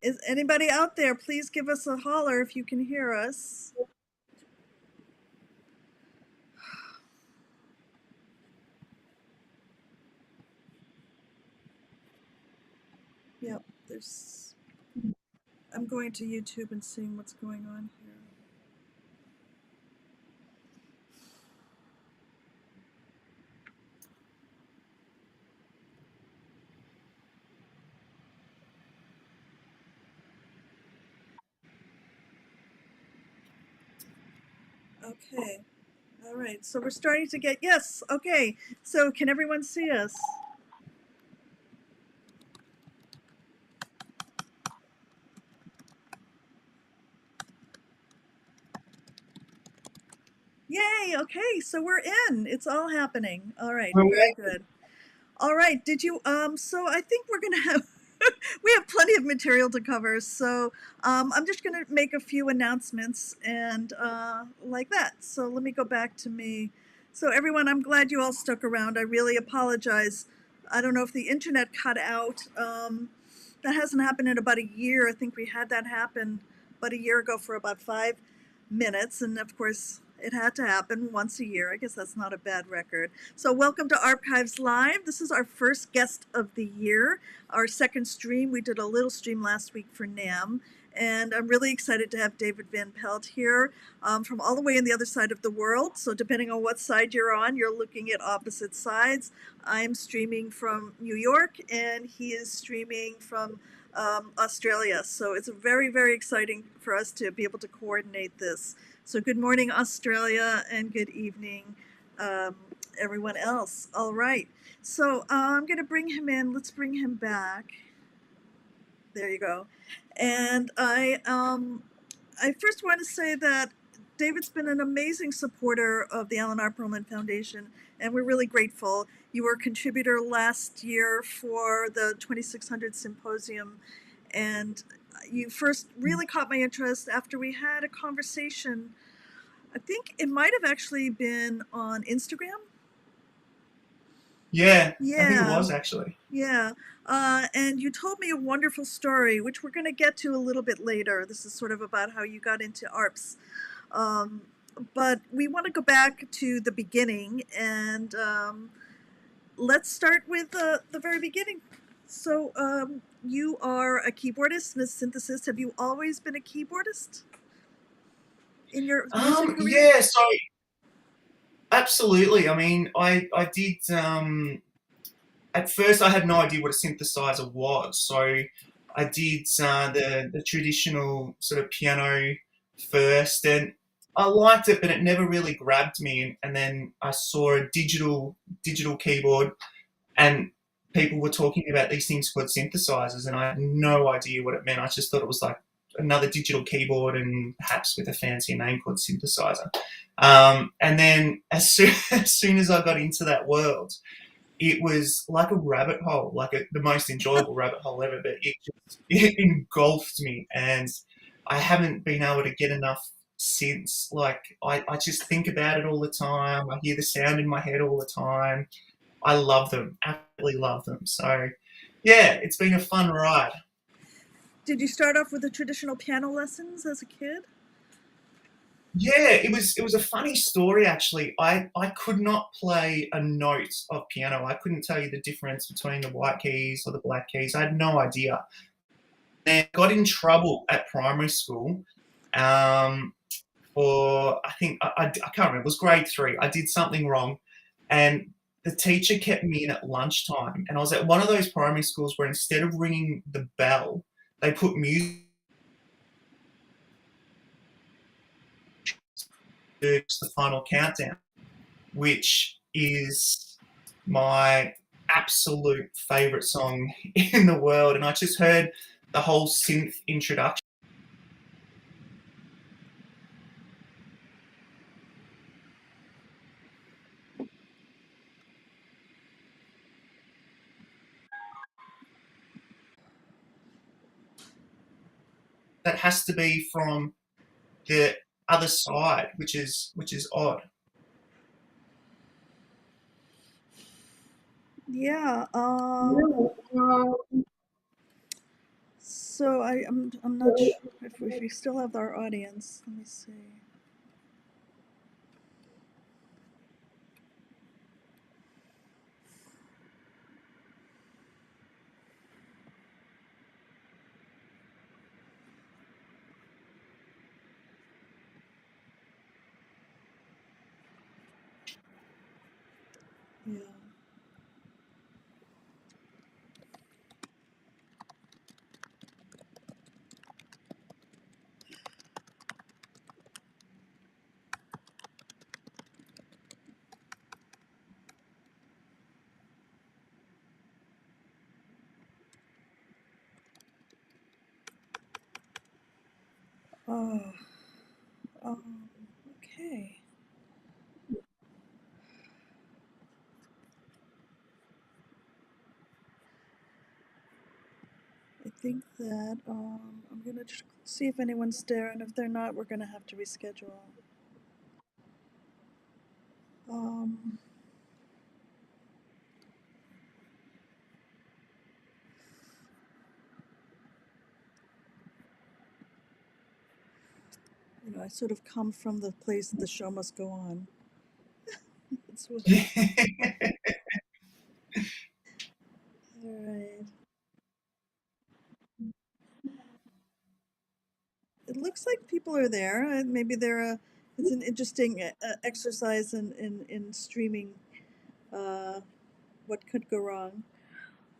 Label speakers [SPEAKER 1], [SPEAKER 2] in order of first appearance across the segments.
[SPEAKER 1] Is anybody out there? Please give us a holler if you can hear us. Yep, I'm going to YouTube and seeing what's going on here. Okay. All right. So we're starting to get, yes. Okay. So can everyone see us? Yay. Okay. So we're in. It's all happening. All right. Very good. All right. Did you, so I think we're going to have, we have plenty of material to cover. So I'm just going to make a few announcements and like that. So let me go back to me. So everyone, I'm glad you all stuck around. I really apologize. I don't know if the internet cut out. That hasn't happened in about a year. I think we had that happen about a year ago for about 5 minutes. And of course, it had to happen once a year. I guess that's not a bad record. So welcome to ARPchives Live. This is our first guest of the year, our second stream. We did a little stream last week for NAMM. And I'm really excited to have David Van Pelt here from all the way on the other side of the world. So depending on what side you're on, you're looking at opposite sides. I'm streaming from New York and he is streaming from Australia. So it's very, very exciting for us to be able to coordinate this. So good morning, Australia, and good evening, everyone else. All right. So I'm going to bring him in. Let's bring him back. There you go. And I first want to say that David's been an amazing supporter of the Alan R. Perlman Foundation, and we're really grateful. You were a contributor last year for the 2600 Symposium, and you first really caught my interest after we had a conversation. I think it might have actually been on Instagram.
[SPEAKER 2] Yeah, I think it was actually.
[SPEAKER 1] Yeah. And you told me a wonderful story, which we're going to get to a little bit later. This is sort of about how you got into ARPs. But we want to go back to the beginning, and let's start with the very beginning. So you are a keyboardist and a synthesist. Have you always been a keyboardist in your music career?
[SPEAKER 2] Yeah, so absolutely. I mean, I did. At first, I had no idea what a synthesizer was, so I did the traditional sort of piano first, and I liked it, but it never really grabbed me. And then I saw a digital keyboard, and people were talking about these things called synthesizers, and I had no idea what it meant. I just thought it was like another digital keyboard and perhaps with a fancy name called synthesizer. And then as soon as I got into that world, it was like a rabbit hole, like the most enjoyable rabbit hole ever, but it engulfed me, and I haven't been able to get enough since. Like, I just think about it all the time. I hear the sound in my head all the time. I love them, absolutely love them. So, yeah, it's been a fun ride.
[SPEAKER 1] Did you start off with the traditional piano lessons as a kid?
[SPEAKER 2] Yeah, it was a funny story actually. I could not play a note of piano. I couldn't tell you the difference between the white keys or the black keys. I had no idea. And got in trouble at primary school um, for I think I can't remember. It was grade 3. I did something wrong, and the teacher kept me in at lunchtime. And I was at one of those primary schools where instead of ringing the bell, they put music to the final countdown, which is my absolute favorite song in the world. And I just heard the whole synth introduction. That has to be from the other side, which is odd.
[SPEAKER 1] Yeah. So I'm not sure if we still have our audience. Let me see. Yeah. Oh. Okay. I think that I'm gonna just see if anyone's there, and if they're not, we're gonna have to reschedule. Um, I sort of come from the place that the show must go on. That's what. All right. It looks like people are there. Maybe it's an interesting exercise in streaming. Uh, what could go wrong?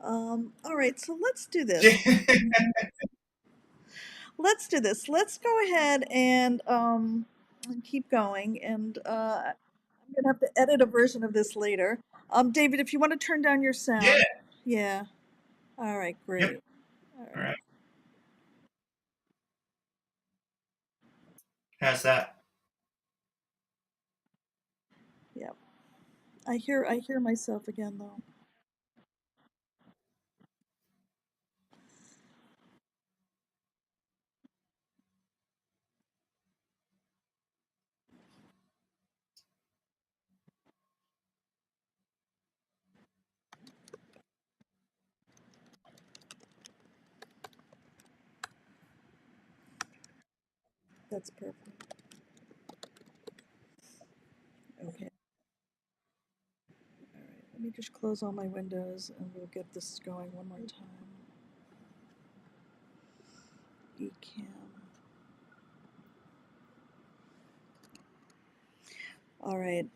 [SPEAKER 1] All right, so let's do this. Let's do this. Let's go ahead and keep going. And I'm gonna have to edit a version of this later. David, if you want to turn down your
[SPEAKER 2] Yeah.
[SPEAKER 1] sound. Yeah. All right,
[SPEAKER 2] Yep.
[SPEAKER 1] great. All
[SPEAKER 2] All
[SPEAKER 1] right.
[SPEAKER 2] right. How's that?
[SPEAKER 1] Yeah. I hear myself again though. That's perfect. Okay. All right. Let me just close all my windows and we'll get this going one more time. Ecam. All right.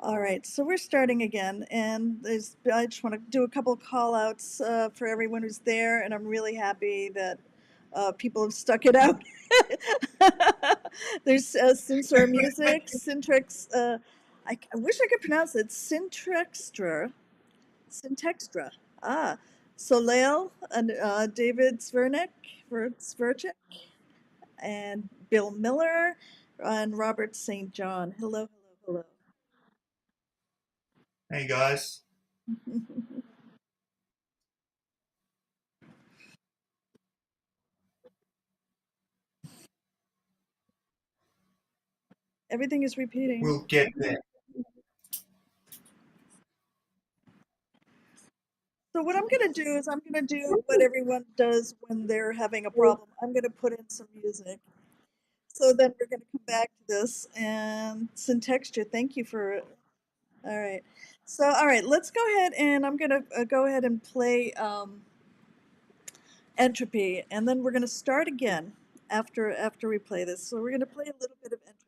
[SPEAKER 1] All right, so we're starting again, and I just want to do a couple of call outs for everyone who's there, and I'm really happy that people have stuck it out. There's Sincere Music, Syntrix, I wish I could pronounce it, Syntextra. Ah, Soleil, and David Sverchek, and Bill Miller, and Robert St. John. Hello, hello,
[SPEAKER 2] Hey guys.
[SPEAKER 1] hello. Everything is repeating.
[SPEAKER 2] We'll get there.
[SPEAKER 1] So what I'm gonna do is I'm gonna do what everyone does when they're having a problem. I'm gonna put in some music. So then we're gonna come back to this and Syntexture. Thank you for. All right. So all right, let's go ahead and I'm gonna go ahead and play Entropy, and then we're gonna start again after we play this. So we're gonna play a little bit of Entropy.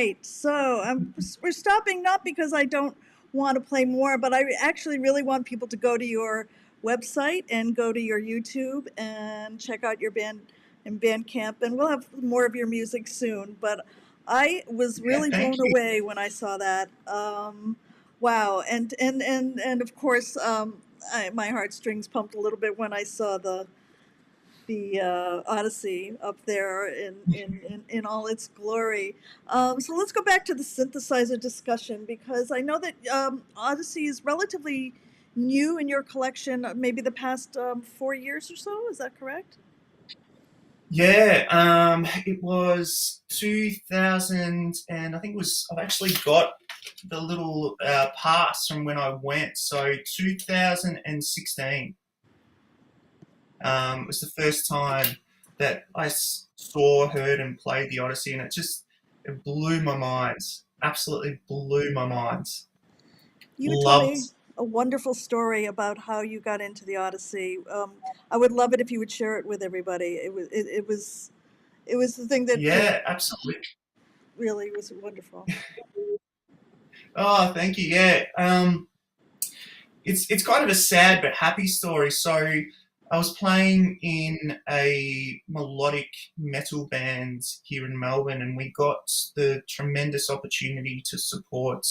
[SPEAKER 1] right. So we're stopping not because I don't want to play more, but I actually really want people to go to your website and go to your YouTube and check out your band and Bandcamp, and we'll have more of your music soon. But I was
[SPEAKER 2] Yeah,
[SPEAKER 1] really
[SPEAKER 2] thank
[SPEAKER 1] blown
[SPEAKER 2] you.
[SPEAKER 1] away when I saw that. Wow, and of course, my heartstrings pumped a little bit when I saw the Odyssey up there in all its glory. So let's go back to the synthesizer discussion because I know that Odyssey is relatively new in your collection, maybe the past 4 years or so. Is that correct?
[SPEAKER 2] Yeah, it was 2000, and I think it was. I've actually got the little pass from when I went. So 2016 was the first time that I saw, heard, and played the Odyssey, and it blew my mind. Absolutely blew my mind.
[SPEAKER 1] You told
[SPEAKER 2] Loved.
[SPEAKER 1] me a wonderful story about how you got into the Odyssey. I would love it if you would share it with everybody. It was the thing that
[SPEAKER 2] Yeah, absolutely.
[SPEAKER 1] really was wonderful.
[SPEAKER 2] Oh, thank you. Yeah. It's kind of a sad but happy story. So I was playing in a melodic metal band here in Melbourne, and we got the tremendous opportunity to support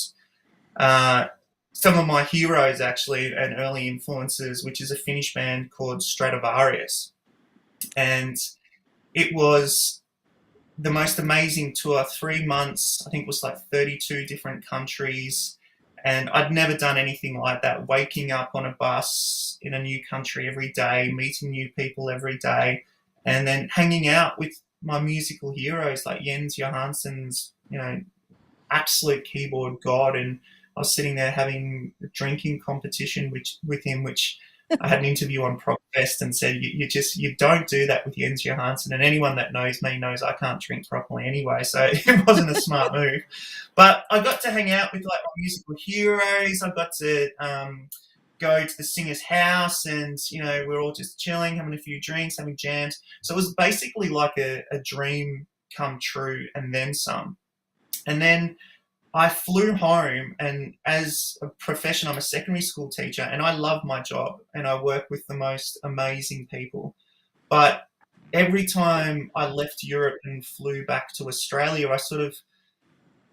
[SPEAKER 2] uh, some of my heroes actually and early influences, which is a Finnish band called Stratovarius, and it was the most amazing tour. 3 months, I think it was like 32 different countries. And I'd never done anything like that. Waking up on a bus in a new country every day, meeting new people every day, and then hanging out with my musical heroes like Jens Johansson's, absolute keyboard god. And I was sitting there having a drinking competition with him, which I had an interview on Propfest and said, you don't do that with Jens Johansson. And anyone that knows me knows I can't drink properly anyway, so it wasn't a smart move. But I got to hang out with like my musical heroes. I got to go to the singer's house, and we're all just chilling, having a few drinks, having jams. So it was basically like a dream come true and then some. And then I flew home, and as a profession, I'm a secondary school teacher, and I love my job, and I work with the most amazing people. But every time I left Europe and flew back to Australia,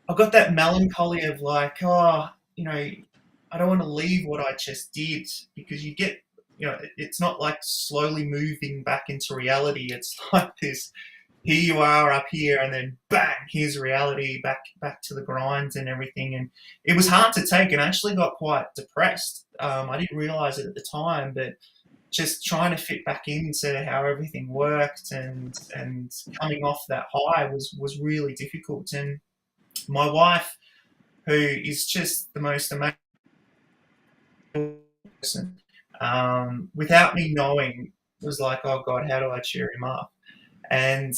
[SPEAKER 2] I got that melancholy of like, I don't want to leave what I just did, because you get, it's not like slowly moving back into reality. It's like this, here you are up here, and then bang, here's reality, back to the grind and everything. And it was hard to take, and I actually got quite depressed. I didn't realize it at the time, but just trying to fit back into how everything worked, and coming off that high was really difficult. And my wife, who is just the most amazing person, without me knowing, was like, oh God, how do I cheer him up? And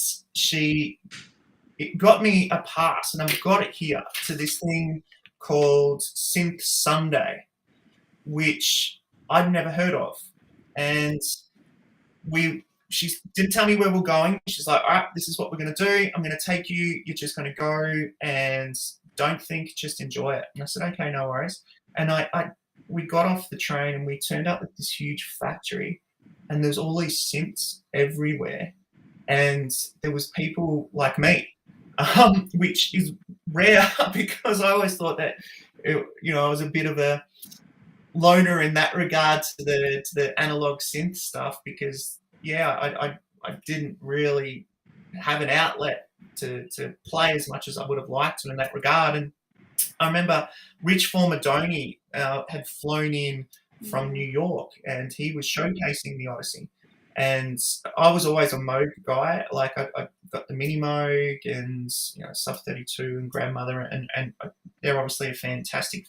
[SPEAKER 2] it got me a pass, and I've got it here, to this thing called Synth Sunday, which I'd never heard of. And she didn't tell me where we're going. She's like, all right, this is what we're going to do. I'm going to take you. You're just going to go, and don't think, just enjoy it. And I said, okay, no worries. And we got off the train, and we turned up at this huge factory, and there's all these synths everywhere. And there was people like me, which is rare because I always thought that, I was a bit of a loner in that regard to the analog synth stuff, because I didn't really have an outlet to play as much as I would have liked to in that regard. And I remember Rich Formadoni had flown in from New York, and he was showcasing the Odyssey. And I was always a Moog guy. Like I got the Mini Moog and Sub 32 and Grandmother, and they're obviously a fantastic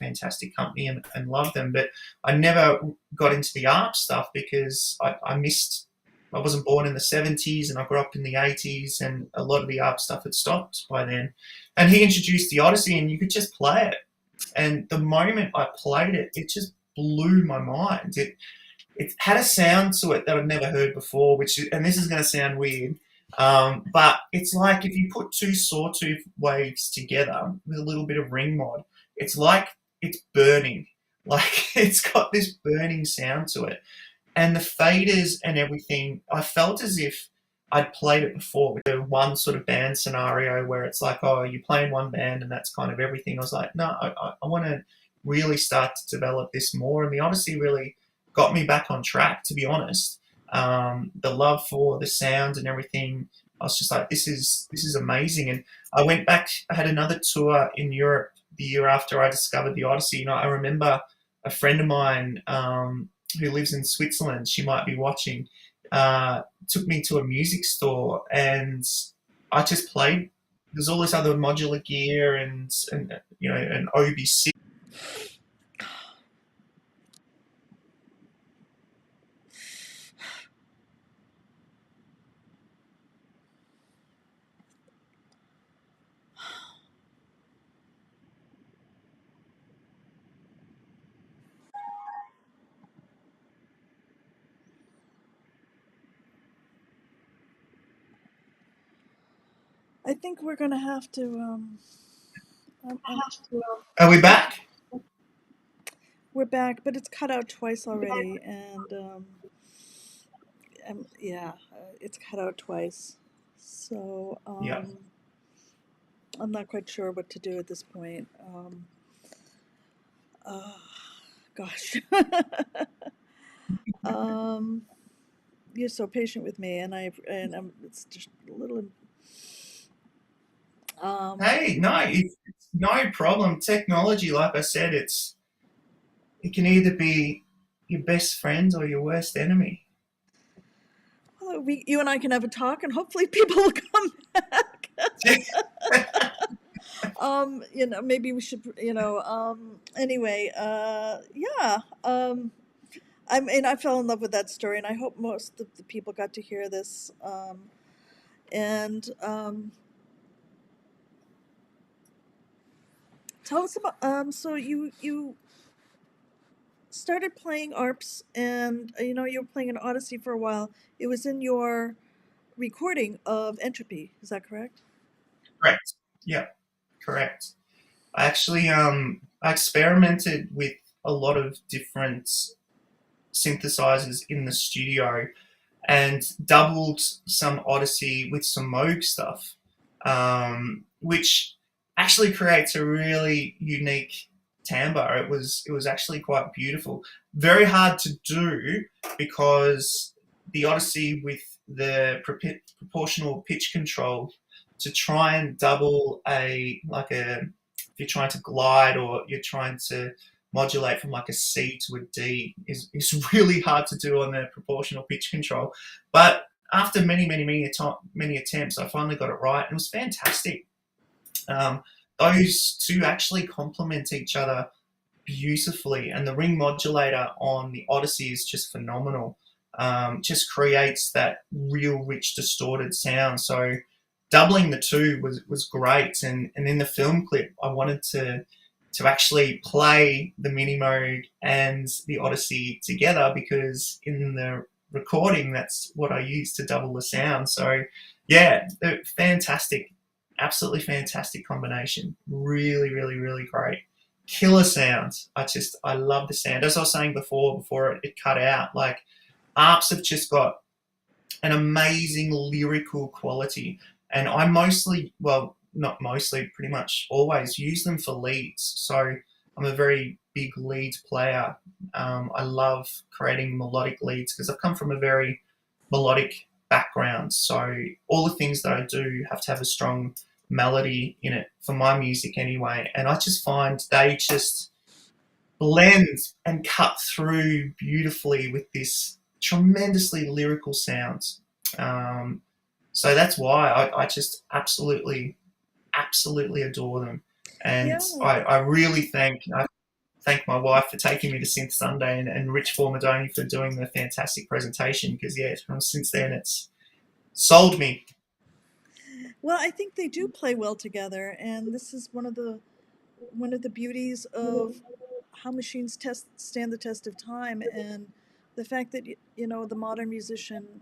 [SPEAKER 2] company, and love them. But I never got into the ARP stuff because I missed. I wasn't born in the 70s, and I grew up in the 80s, and a lot of the ARP stuff had stopped by then. And he introduced the Odyssey, and you could just play it. And the moment I played it, it just blew my mind. It had a sound to it that I'd never heard before, and this is going to sound weird, But it's like if you put two sawtooth waves together with a little bit of ring mod, it's like it's burning. Like it's got this burning sound to it. And the faders and everything, I felt as if I'd played it before with the one sort of band scenario where it's like, oh, you play in one band and that's kind of everything. I was like, no, I want to really start to develop this more. And the Odyssey really got me back on track, to be honest. The love for the sound and everything, I was just like, this is amazing. And I went back, I had another tour in Europe the year after I discovered the Odyssey. You know, I remember a friend of mine who lives in Switzerland, she might be watching, took me to a music store and I just played. There's all this other modular gear and you know an OB6.
[SPEAKER 1] I think we're gonna have to.
[SPEAKER 2] Are we back?
[SPEAKER 1] We're back, but it's cut out twice already, and yeah, it's cut out twice. So
[SPEAKER 2] Yeah.
[SPEAKER 1] I'm not quite sure what to do at this point. Uh, Gosh, um, you're so patient with me, and I'm it's just a little. Um,
[SPEAKER 2] Hey, no, it's no problem. Technology, like I said, it can either be your best friend or your worst enemy.
[SPEAKER 1] well, you and I can have a talk, and hopefully people will come back. Maybe we should, anyway, yeah. I mean, I fell in love with that story, and I hope most of the people got to hear this. And Tell us about. So you started playing ARPs, and you were playing an Odyssey for a while. It was in your recording of Entropy. Is that correct?
[SPEAKER 2] Correct. Yeah, correct. I actually I experimented with a lot of different synthesizers in the studio and doubled some Odyssey with some Moog stuff, which actually creates a really unique timbre. It was actually quite beautiful. Very hard to do because the Odyssey with the proportional pitch control to try and double if you're trying to glide or you're trying to modulate from like a C to a D is really hard to do on the proportional pitch control. But after many attempts, I finally got it right. It was fantastic. Um, those two actually complement each other beautifully, and the ring modulator on the Odyssey is just phenomenal. Just creates that real rich distorted sound. So doubling the two was great. And in the film clip, I wanted to actually play the mini mode and the Odyssey together because in the recording that's what I used to double the sound. So yeah, fantastic, absolutely fantastic combination. Really, really, really great. Killer sounds. I love the sound. As I was saying before it cut out, like Arps have just got an amazing lyrical quality. And I mostly, well, not mostly, pretty much always use them for leads. So I'm a very big leads player. I love creating melodic leads because I've come from a very melodic background. So all the things that I do have to have a strong melody in it for my music anyway. And I just find they just blend and cut through beautifully with this tremendously lyrical sound. Um, so that's why I just absolutely adore them. And
[SPEAKER 1] Yeah.
[SPEAKER 2] I really thank my wife for taking me to Synth Sunday and Rich Formadoni for doing the fantastic presentation because, yeah, from since then it's sold me.
[SPEAKER 1] Well, I think they do play well together, and this is one of the beauties of how machines stand the test of time, and the fact that the modern musician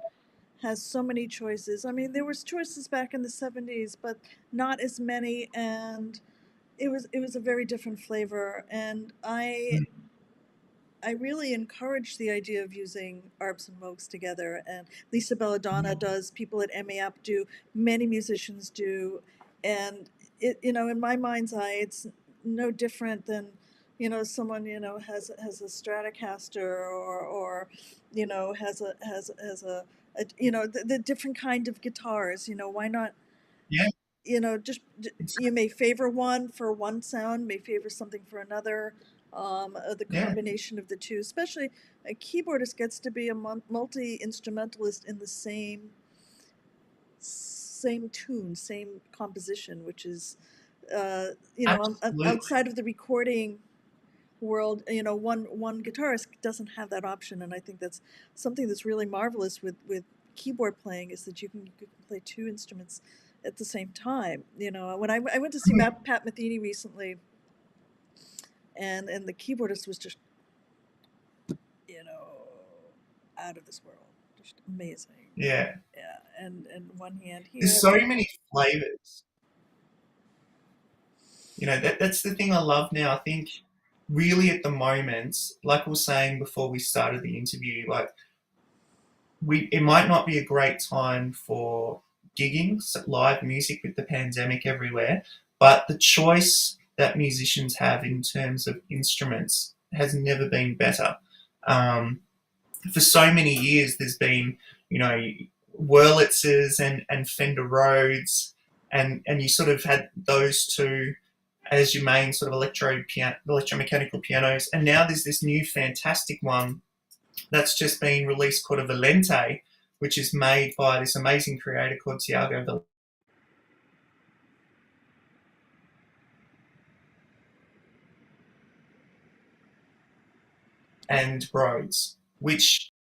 [SPEAKER 1] has so many choices. I mean, there was choices back in the 70s, but not as many, and it was a very different flavor. And I really encourage the idea of using arps and mogs together. And Lisa Belladonna does, people at MAP do, many musicians do. And in my mind's eye, it's no different than, someone, has a Stratocaster or has the different kind of guitars. Why not,
[SPEAKER 2] Yeah,
[SPEAKER 1] just
[SPEAKER 2] it's,
[SPEAKER 1] you may favor one for one sound, may favor something for another. The
[SPEAKER 2] yeah,
[SPEAKER 1] combination of the two, especially a keyboardist gets to be a multi instrumentalist in the same tune, same composition, which is
[SPEAKER 2] absolutely.
[SPEAKER 1] outside of the recording world. One guitarist doesn't have that option, and I think that's something that's really marvelous with keyboard playing, is that you can play two instruments at the same time. When I went to see Pat Metheny recently, and the keyboardist was just you know out of this world, just amazing.
[SPEAKER 2] Yeah,
[SPEAKER 1] Yeah, and one hand
[SPEAKER 2] there's
[SPEAKER 1] here.
[SPEAKER 2] so many flavors. That's the thing I love now. I think really at the moment, like we were saying before we started the interview, like it might not be a great time for gigging, live music with the pandemic everywhere, but the choice that musicians have in terms of instruments has never been better. Um, for so many years, there's been, you know, Wurlitzers and Fender Rhodes, and you sort of had those two as your main sort of electromechanical pianos, and now there's this new fantastic one that's just been released called a Valente, which is made by this amazing creator called Tiago and Rhodes, which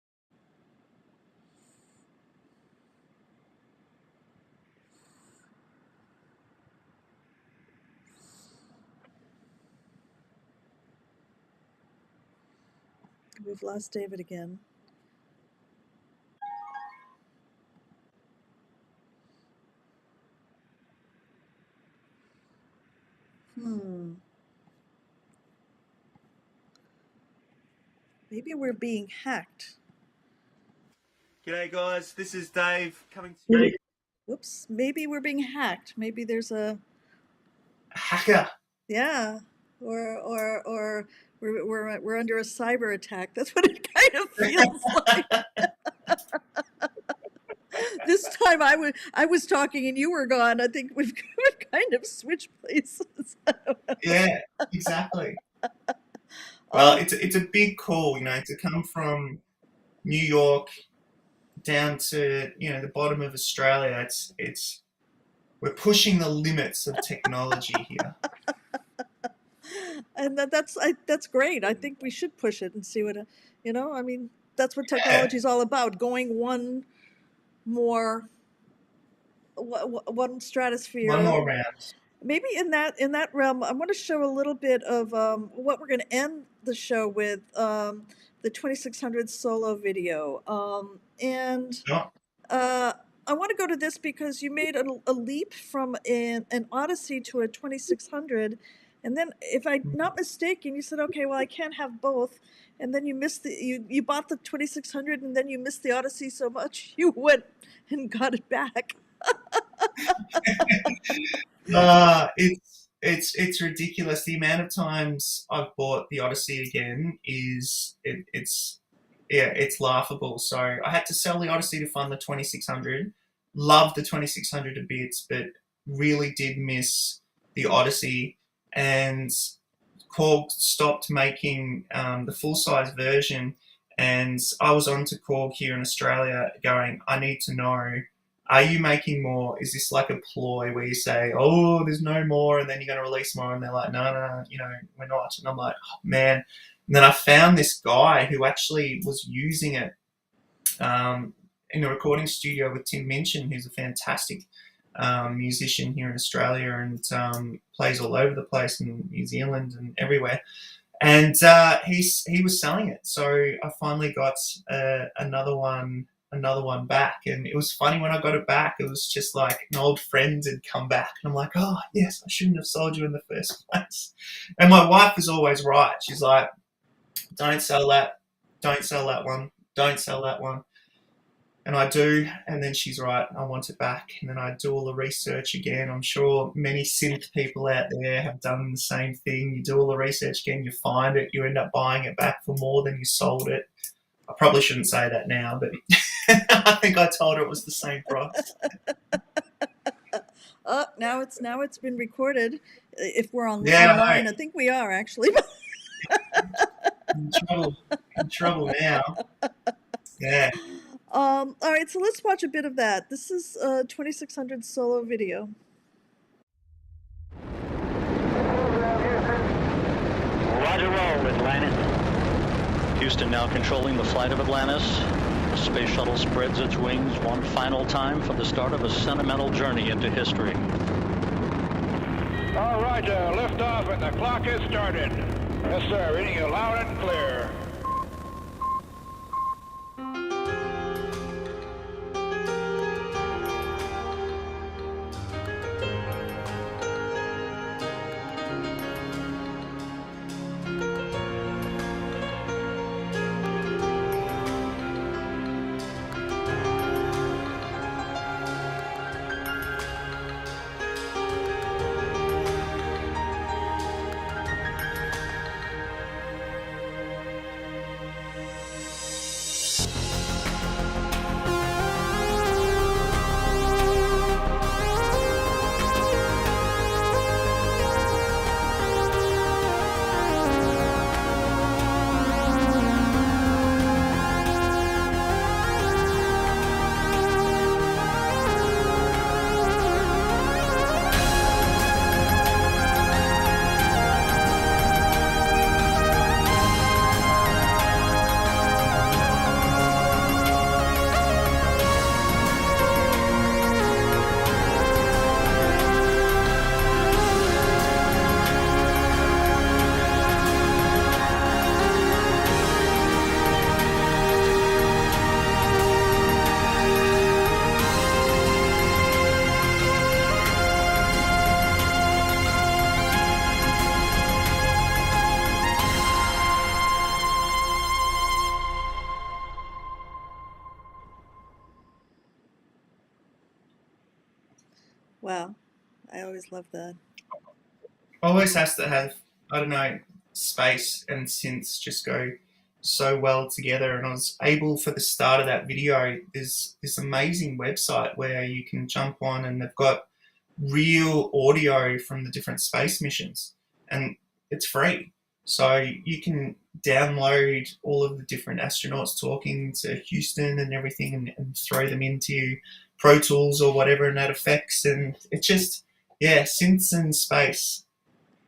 [SPEAKER 1] We've lost David again. Hmm. Maybe we're being hacked.
[SPEAKER 2] G'day guys, this is Dave coming to you.
[SPEAKER 1] Whoops. Maybe we're being hacked. Maybe there's a
[SPEAKER 2] Hacker.
[SPEAKER 1] yeah, or we're under a cyber attack. That's what it kind of feels like. This time I was talking and you were gone. I think we've kind of switched places.
[SPEAKER 2] Yeah, exactly. Well,
[SPEAKER 1] Oh,
[SPEAKER 2] it's a big call, to come from New York down to the bottom of Australia. It's we're pushing the limits of technology here.
[SPEAKER 1] and that's great. I think we should push it and see what I mean. That's what
[SPEAKER 2] Yeah,
[SPEAKER 1] technology is all about. Going more one
[SPEAKER 2] one
[SPEAKER 1] stratosphere.
[SPEAKER 2] more round.
[SPEAKER 1] Maybe in that realm, I want to show a little bit of what we're going to end the show with, the 2600 solo video, and
[SPEAKER 2] Sure.
[SPEAKER 1] uh, I want to go to this because you made a leap from an Odyssey to a 2600, and then, if I'm not mistaken, you said, okay, well, I can't have both, and then you bought the 2600, and then you missed the Odyssey so much you went and got it back.
[SPEAKER 2] It's ridiculous. The amount of times I've bought the Odyssey again it's yeah, it's laughable. So I had to sell the Odyssey to fund the 2600. Loved the 2600 to bits, but really did miss the Odyssey. And Korg stopped making the full size version, and I was on to Korg here in Australia, going, I need to know, are you making more? Is this like a ploy where you say, oh, there's no more, and then you're going to release more, and they're like, no, no, we're not. And I'm like, oh, man. And then I found this guy who actually was using it in a recording studio with Tim Minchin, who's a fantastic musician here in Australia and plays all over the place in New Zealand and everywhere. And he was selling it, so I finally got another one another one back. And it was funny when I got it back, it was just like an old friend had come back. And I'm like, oh, yes, I shouldn't have sold you in the first place. And my wife is always right. She's like, don't sell that. Don't sell that one. Don't sell that one. And I do, and then she's right, I want it back. And then I do all the research again. I'm sure many synth people out there have done the same thing. You do all the research again, you find it, you end up buying it back for more than you sold it. I probably shouldn't say that now, but I think I told her it was the same price.
[SPEAKER 1] Now it's been recorded. If we're online, I think we are actually.
[SPEAKER 2] In trouble now. Yeah.
[SPEAKER 1] All right, so let's watch a bit of that. This is 2600 solo video.
[SPEAKER 3] Roger, roll, Atlantis. Houston now controlling the flight of Atlantis. The space shuttle spreads its wings one final time for the start of a sentimental journey into history.
[SPEAKER 4] All right, liftoff and the clock has started. Yes, sir, reading you loud and clear.
[SPEAKER 1] Wow, I always love that.
[SPEAKER 2] Always has to have, I don't know, space and synths just go so well together. And I was able, for the start of that video, there's this amazing website where you can jump on and they've got real audio from the different space missions, and it's free. So you can download all of the different astronauts talking to Houston and everything and throw them into Pro Tools or whatever, and that effects. And it's just, yeah, synths and space.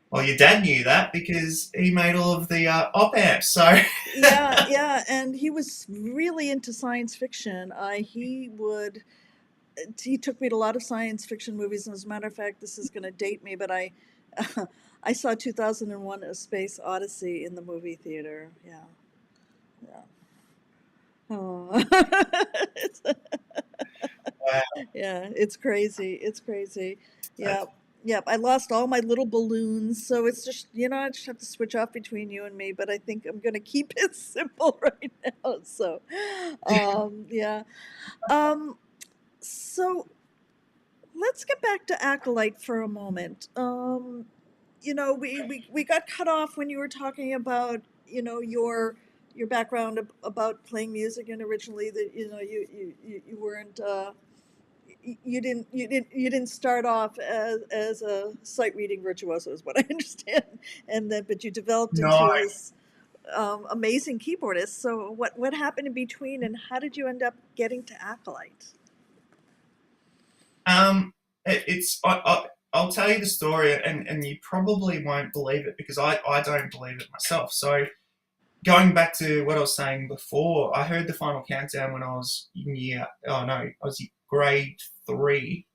[SPEAKER 2] Well, your dad knew that because he made all of the op amps. So
[SPEAKER 1] yeah, and he was really into science fiction. He took me to a lot of science fiction movies, and as a matter of fact, this is going to date me, but I I saw 2001: A Space Odyssey in the movie theater. Yeah. Oh.
[SPEAKER 2] wow.
[SPEAKER 1] Yeah, it's crazy. Yeah. Yep, I lost all my little balloons, so it's just, I just have to switch off between you and me, but I think I'm going to keep it simple right now. So, yeah. So let's get back to Acolyte for a moment. We got cut off when you were talking about, your background about playing music, and originally that, you weren't, you didn't start off as a sight reading virtuoso, is what I understand, but you developed into this amazing keyboardist. So what happened in between, and how did you end up getting to Acolyte?
[SPEAKER 2] I'll tell you the story, and you probably won't believe it because I don't believe it myself. So going back to what I was saying before, I heard the Final Countdown when I was grade 3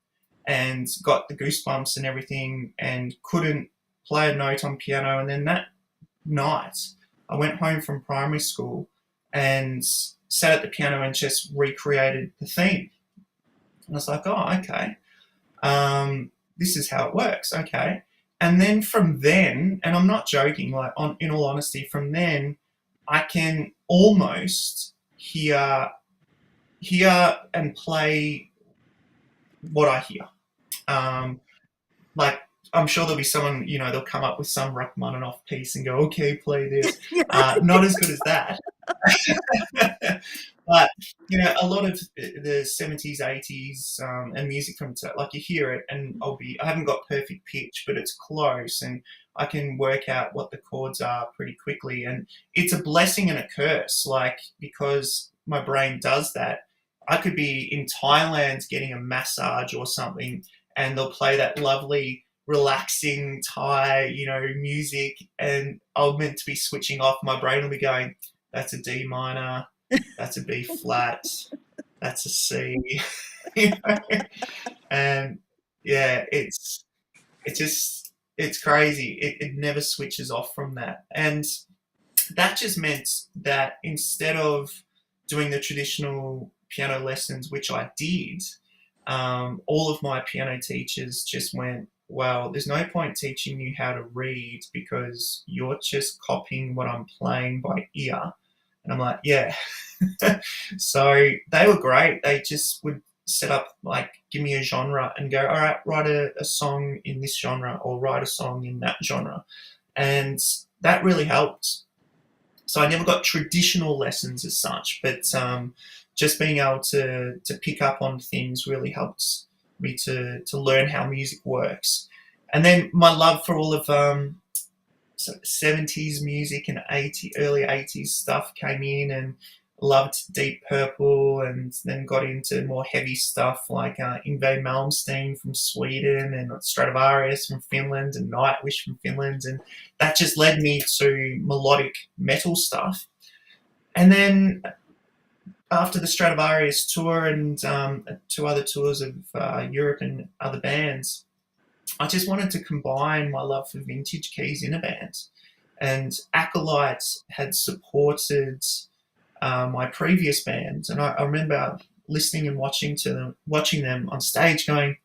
[SPEAKER 2] and got the goosebumps and everything and couldn't play a note on piano. And then that night I went home from primary school and sat at the piano and just recreated the theme. And I was like, oh, okay. This is how it works. Okay. And then from then, and I'm not joking, like in all honesty, from then I can almost hear and play what I hear. Like, I'm sure there'll be someone, they'll come up with some Rachmaninoff piece and go, okay, play this. Not as good as that. But, a lot of the 70s, 80s, and music from, like, you hear it and I haven't got perfect pitch, but it's close and I can work out what the chords are pretty quickly. And it's a blessing and a curse, like, because my brain does that. I could be in Thailand getting a massage or something and they'll play that lovely, relaxing Thai, music, and I'm meant to be switching off. My brain will be going, that's a D minor, that's a B flat, that's a C, and yeah, it's crazy. It never switches off from that, and that just meant that instead of doing the traditional piano lessons, which I did, all of my piano teachers just went, well, there's no point teaching you how to read because you're just copying what I'm playing by ear. And I'm like, yeah. So they were great. They just would set up, like, give me a genre and go, all right, write a song in this genre or write a song in that genre. And that really helped. So I never got traditional lessons as such, but just being able to pick up on things really helped me to learn how music works. And then my love for all of 70s music and early 80s stuff came in, and loved Deep Purple, and then got into more heavy stuff like Yngwie Malmsteen from Sweden and Stradivarius from Finland and Nightwish from Finland, and that just led me to melodic metal stuff. And then after the Stradivarius tour and 2 other tours of Europe and other bands, I just wanted to combine my love for vintage keys in a band. And Acolyte had supported my previous bands, and I remember listening and watching them on stage, going,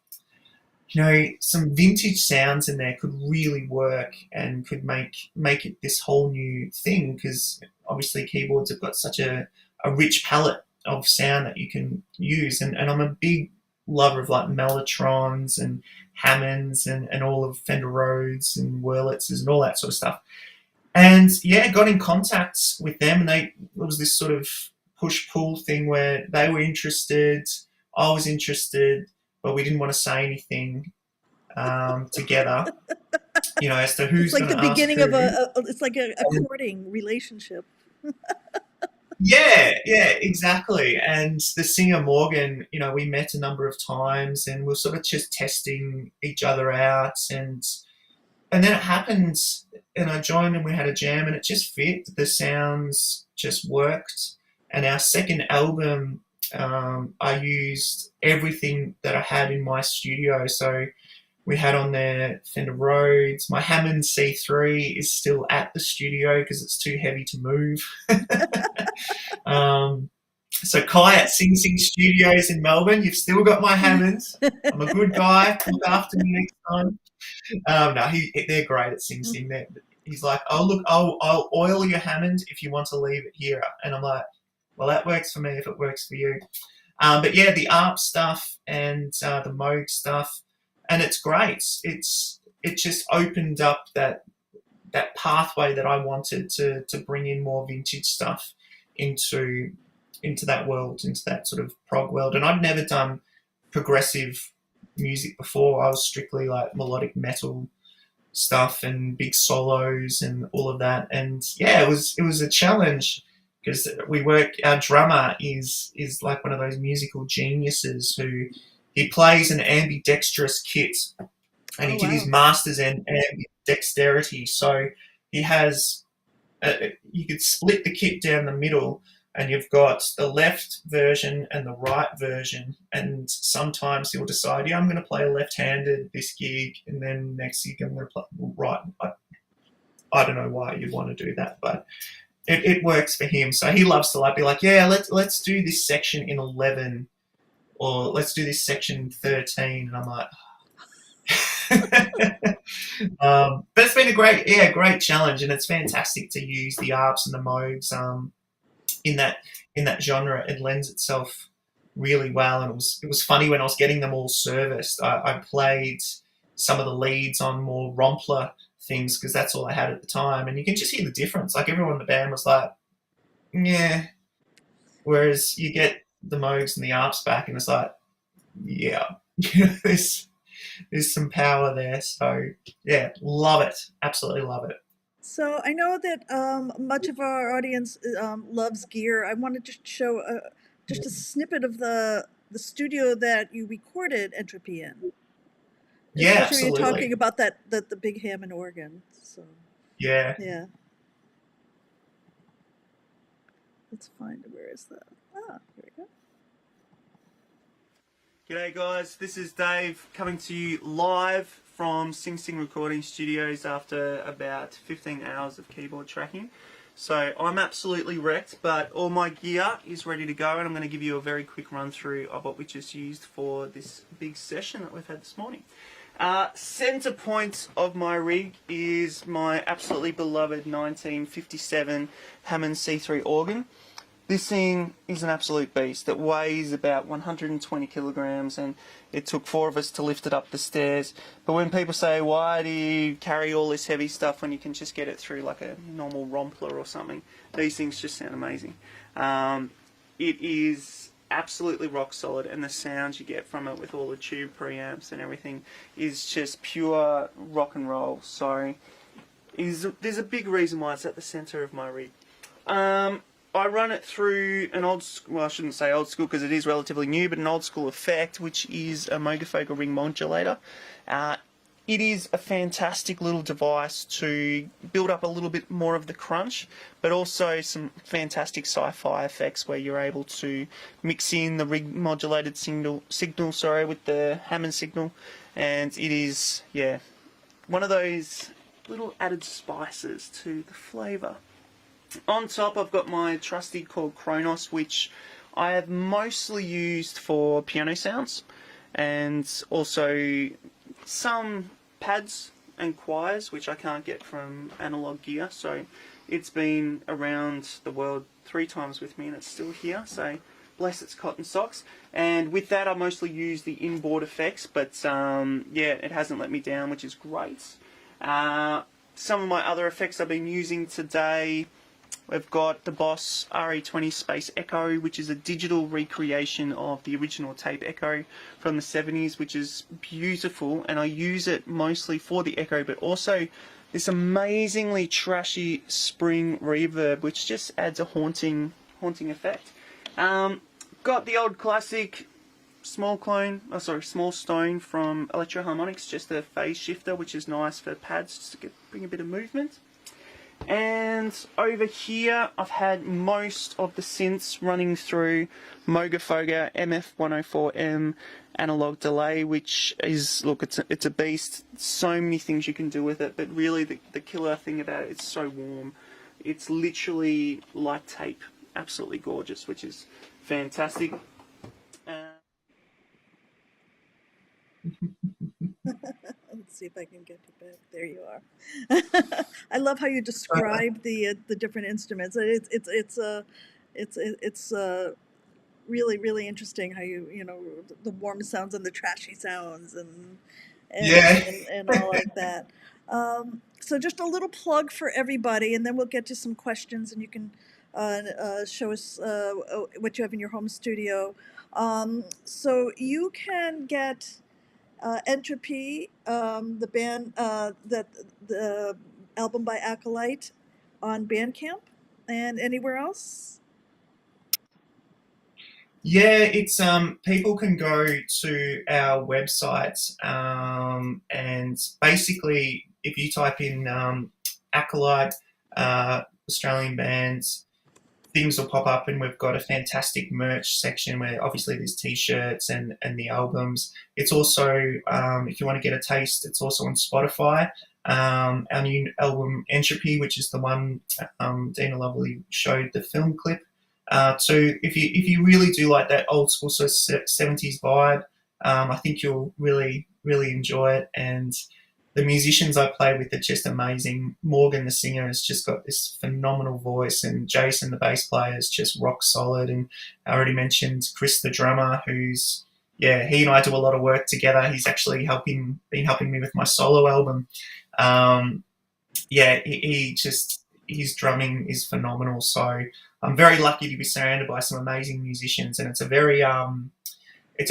[SPEAKER 2] some vintage sounds in there could really work and could make it this whole new thing, because obviously keyboards have got such a rich palette of sound that you can use, and I'm a big lover of like Mellotrons and Hammonds and all of Fender Rhodes and Wurlitzes and all that sort of stuff. And yeah, got in contact with them, and it was this sort of push-pull thing where they were interested, I was interested, but we didn't want to say anything together, as to who's going to ask who.
[SPEAKER 1] It's like the beginning of it's like a courting relationship.
[SPEAKER 2] Yeah, exactly. And the singer Morgan, we met a number of times and we're sort of just testing each other out, and then it happened, and I joined and we had a jam and it just fit. The sounds just worked. And our second album, I used everything that I had in my studio. So we had on there Fender Rhodes. My Hammond C3 is still at the studio because it's too heavy to move. So Kai at Sing Sing Studios in Melbourne, you've still got my Hammonds. I'm a good guy. Look after me next time. No, they're great at Sing Sing. He's like, oh, look, I'll oil your Hammond if you want to leave it here. And I'm like, well, that works for me if it works for you. But yeah, the ARP stuff and the Moog stuff, and it's great. It just opened up that pathway that I wanted to bring in more vintage stuff into that world, into that sort of prog world. And I'd never done progressive music before. I was strictly like melodic metal stuff and big solos and all of that. And yeah, it was a challenge because our drummer is like one of those musical geniuses who he plays an ambidextrous kit, and he did his master's in ambidexterity. So he has, you could split the kit down the middle, and you've got the left version and the right version. And sometimes he'll decide, yeah, I'm going to play left-handed this gig, and then next gig I'm going to play right. I don't know why you'd want to do that, but it works for him. So he loves to be like, yeah, let's do this section in 11, or let's do this section 13, and I'm like. But it's been a great challenge, and it's fantastic to use the ARPs and the modes in that genre. It lends itself really well, and it was funny when I was getting them all serviced. I played some of the leads on more rompler things because that's all I had at the time, and you can just hear the difference. Like everyone in the band was like, yeah. Whereas you get the modes and the ARPs back, and it's like, yeah, there's some power there. So yeah, love it, absolutely love it.
[SPEAKER 1] So I know that much of our audience loves gear. I wanted to show just a snippet of the studio that you recorded Entropy in.
[SPEAKER 2] Yeah,
[SPEAKER 1] especially
[SPEAKER 2] absolutely.
[SPEAKER 1] when you're talking about the big Hammond organ. So
[SPEAKER 2] yeah.
[SPEAKER 1] Let's find where is that? Ah, here we go.
[SPEAKER 5] G'day guys, this is Dave coming to you live from Sing Sing Recording Studios after about 15 hours of keyboard tracking. So I'm absolutely wrecked, but all my gear is ready to go, and I'm going to give you a very quick run through of what we just used for this big session that we've had this morning. Centre point of my rig is my absolutely beloved 1957 Hammond C3 organ. This thing is an absolute beast. It weighs about 120 kilograms, and it took 4 of us to lift it up the stairs. But when people say, why do you carry all this heavy stuff when you can just get it through like a normal rompler or something, these things just sound amazing. It is absolutely rock solid, and the sounds you get from it with all the tube preamps and everything is just pure rock and roll. So there's a big reason why it's at the centre of my rig. I run it through an well, I shouldn't say old school because it is relatively new, but an old school effect, which is a Mogofoga ring modulator. It is a fantastic little device to build up a little bit more of the crunch, but also some fantastic sci-fi effects where you're able to mix in the rig modulated signal with the Hammond signal, and it is, yeah, one of those little added spices to the flavour. On top, I've got my trusty called Kronos, which I have mostly used for piano sounds, and also some pads and choirs, which I can't get from analog gear. So it's been around the world 3 times with me, and it's still here. So bless its cotton socks. And with that, I mostly use the inboard effects, but yeah, it hasn't let me down, which is great. Some of my other effects I've been using today. We've got the Boss RE20 Space Echo, which is a digital recreation of the original tape Echo from the 70s, which is beautiful, and I use it mostly for the Echo, but also this amazingly trashy spring reverb, which just adds a haunting effect. Got the old classic small stone from Electro Harmonics, just a phase shifter, which is nice for pads, just to bring a bit of movement. And over here I've had most of the synths running through Mogofoga MF104M analog delay, which is, look, it's a beast. So many things you can do with it, but really the killer thing about it, it's so warm. It's literally like tape. Absolutely gorgeous, which is fantastic.
[SPEAKER 1] Let's see if I can get you back. There you are. I love how you describe the different instruments. It's really interesting how you know the warm sounds and the trashy sounds and all like that. So just a little plug for everybody, and then we'll get to some questions, and you can show us what you have in your home studio. So you can get Entropy, the band, the album by Acolyte, on Bandcamp, and anywhere else.
[SPEAKER 2] Yeah, it's people can go to our website, and basically if you type in Acolyte, Australian bands, things will pop up, and we've got a fantastic merch section where obviously there's t-shirts and the albums. It's also, if you want to get a taste, it's also on Spotify. our new album Entropy, which is the one Dina Lovely showed the film clip. So if you really do like that old school sort of 70s vibe, I think you'll really enjoy it. And the musicians I play with are just amazing. Morgan, the singer, has just got this phenomenal voice, and Jason, the bass player, is just rock solid. And I already mentioned Chris, the drummer, who's he and I do a lot of work together. He's actually been helping me with my solo album. His drumming is phenomenal. So I'm very lucky to be surrounded by some amazing musicians, and it's a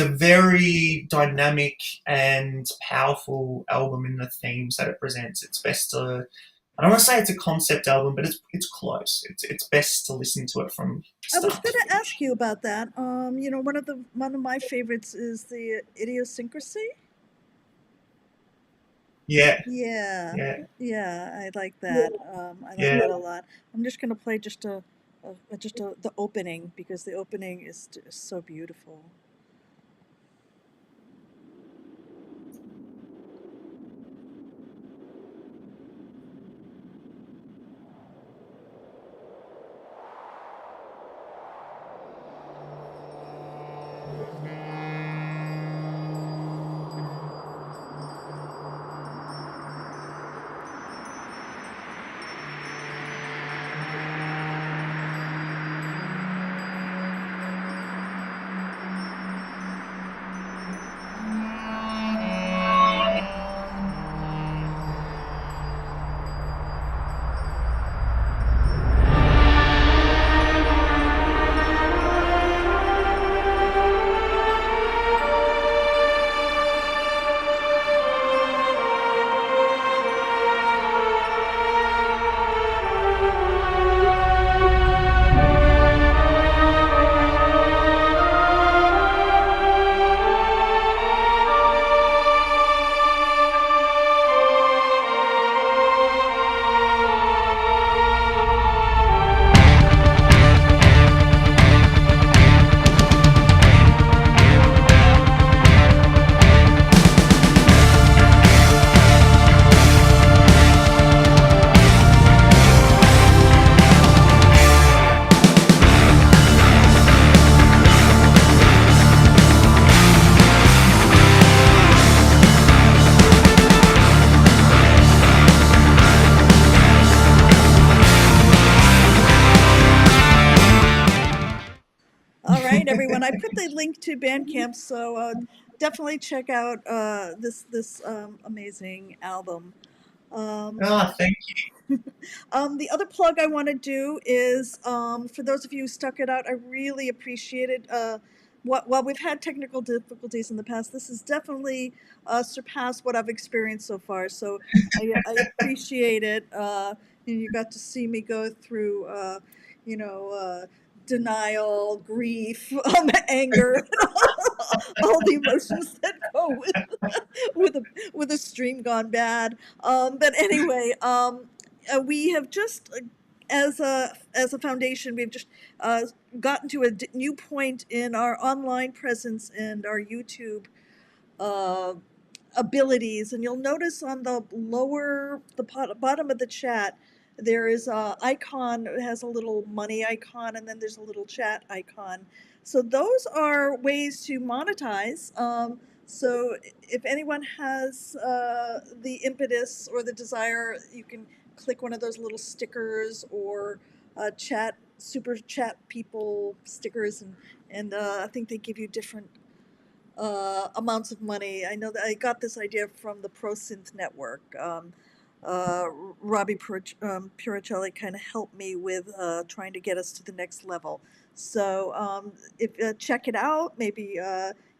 [SPEAKER 2] very dynamic and powerful album in the themes that it presents. It's best to, I don't want to say it's a concept album, but it's close. It's best to listen to it from
[SPEAKER 1] I
[SPEAKER 2] start
[SPEAKER 1] was going to ask you about that. One of my favorites is the Idiosyncrasy.
[SPEAKER 2] Yeah.
[SPEAKER 1] Yeah, I like that. I like that a lot. I'm just going to play just the opening, because the opening is so beautiful. All right, everyone. I put the link to Bandcamp, so definitely check out this amazing album.
[SPEAKER 2] Thank you.
[SPEAKER 1] The other plug I want to do is for those of you who stuck it out, I really appreciate it. While we've had technical difficulties in the past, this has definitely surpassed what I've experienced so far. So I appreciate it. And you got to see me go through, denial, grief, anger, all the emotions that go with a stream gone bad. But anyway, we have just, as a foundation, we've just gotten to a new point in our online presence and our YouTube uh, abilities. And you'll notice on the bottom of the chat, there is a icon. It has a little money icon, and then there's a little chat icon. So those are ways to monetize. So if anyone has the impetus or the desire, you can click one of those little stickers or super chat people stickers, and I think they give you different amounts of money. I know that I got this idea from the ProSynth Network. Robbie Puricelli kind of helped me with trying to get us to the next level. So if check it out, maybe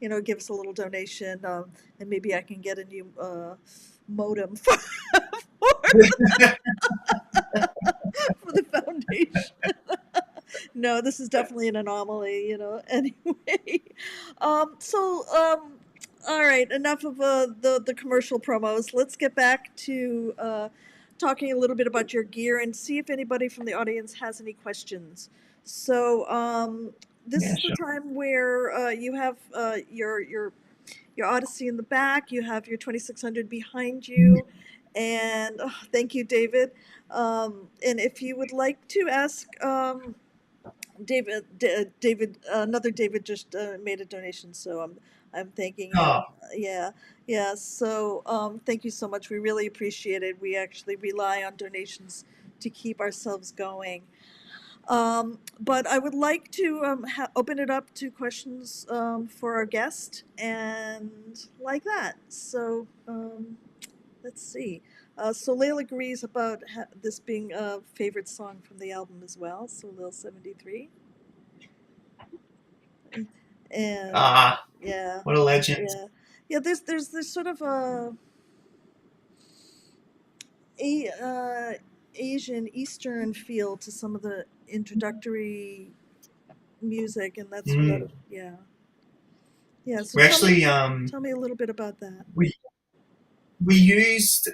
[SPEAKER 1] give us a little donation, and maybe I can get a new modem for the foundation. No, this is definitely an anomaly, Anyway, all right, enough of the commercial promos. Let's get back to talking a little bit about your gear and see if anybody from the audience has any questions. So this is the time where you have your Odyssey in the back, you have your 2600 behind you, And thank you, David. And if you would like to ask David, another David just made a donation, so I'm thanking him.
[SPEAKER 2] Oh,
[SPEAKER 1] Yeah, yeah. So thank you so much. We really appreciate it. We actually rely on donations to keep ourselves going. But I would like to open it up to questions for our guest and like that. So let's see. So Lael agrees about this being a favorite song from the album as well. So Lael 73. And yeah,
[SPEAKER 2] what a legend.
[SPEAKER 1] yeah, yeah. There's sort of a Asian Eastern feel to some of the introductory music, and that's what
[SPEAKER 2] Mm.
[SPEAKER 1] yeah. Yeah, so
[SPEAKER 2] We actually
[SPEAKER 1] tell me a little bit about that.
[SPEAKER 2] we used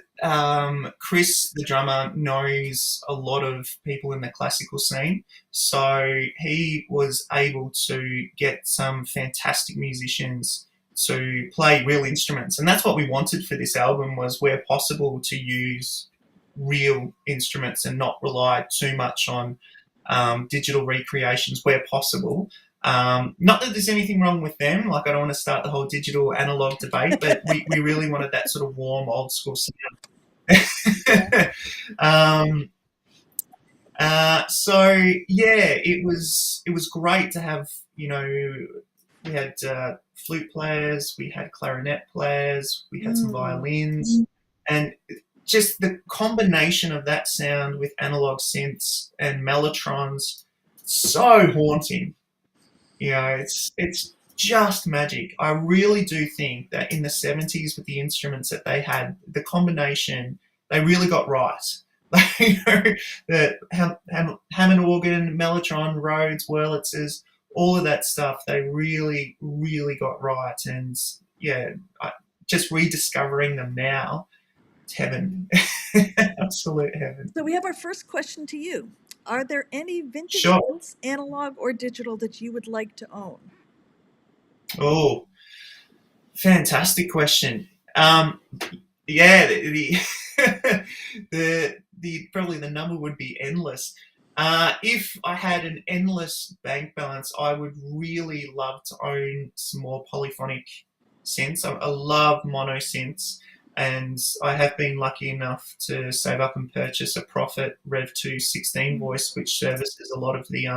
[SPEAKER 2] Chris, the drummer, knows a lot of people in the classical scene, so he was able to get some fantastic musicians to play real instruments, and that's what we wanted for this album, was where possible to use real instruments and not rely too much on digital recreations where possible. Not that there's anything wrong with them, like I don't want to start the whole digital analog debate, but we really wanted that sort of warm old school sound. So yeah, it was great to have, we had flute players, we had clarinet players, we had some violins, and just the combination of that sound with analog synths and mellotrons, so haunting. It's just magic. I really do think that in the 70s, with the instruments that they had, the combination, they really got right. The Hammond organ, mellotron, Rhodes, Wurlitzers, all of that stuff, they really, really got right. And yeah, just rediscovering them now, it's heaven. Absolute heaven.
[SPEAKER 1] So we have our first question to you. Are there any vintage
[SPEAKER 2] Sure.
[SPEAKER 1] synths, analog or digital, that you would like to own?
[SPEAKER 2] Oh, fantastic question. Yeah, the probably the number would be endless. If I had an endless bank balance, I would really love to own some more polyphonic synths. I love mono synths, and I have been lucky enough to save up and purchase a Prophet Rev 2 16 voice, which services a lot of the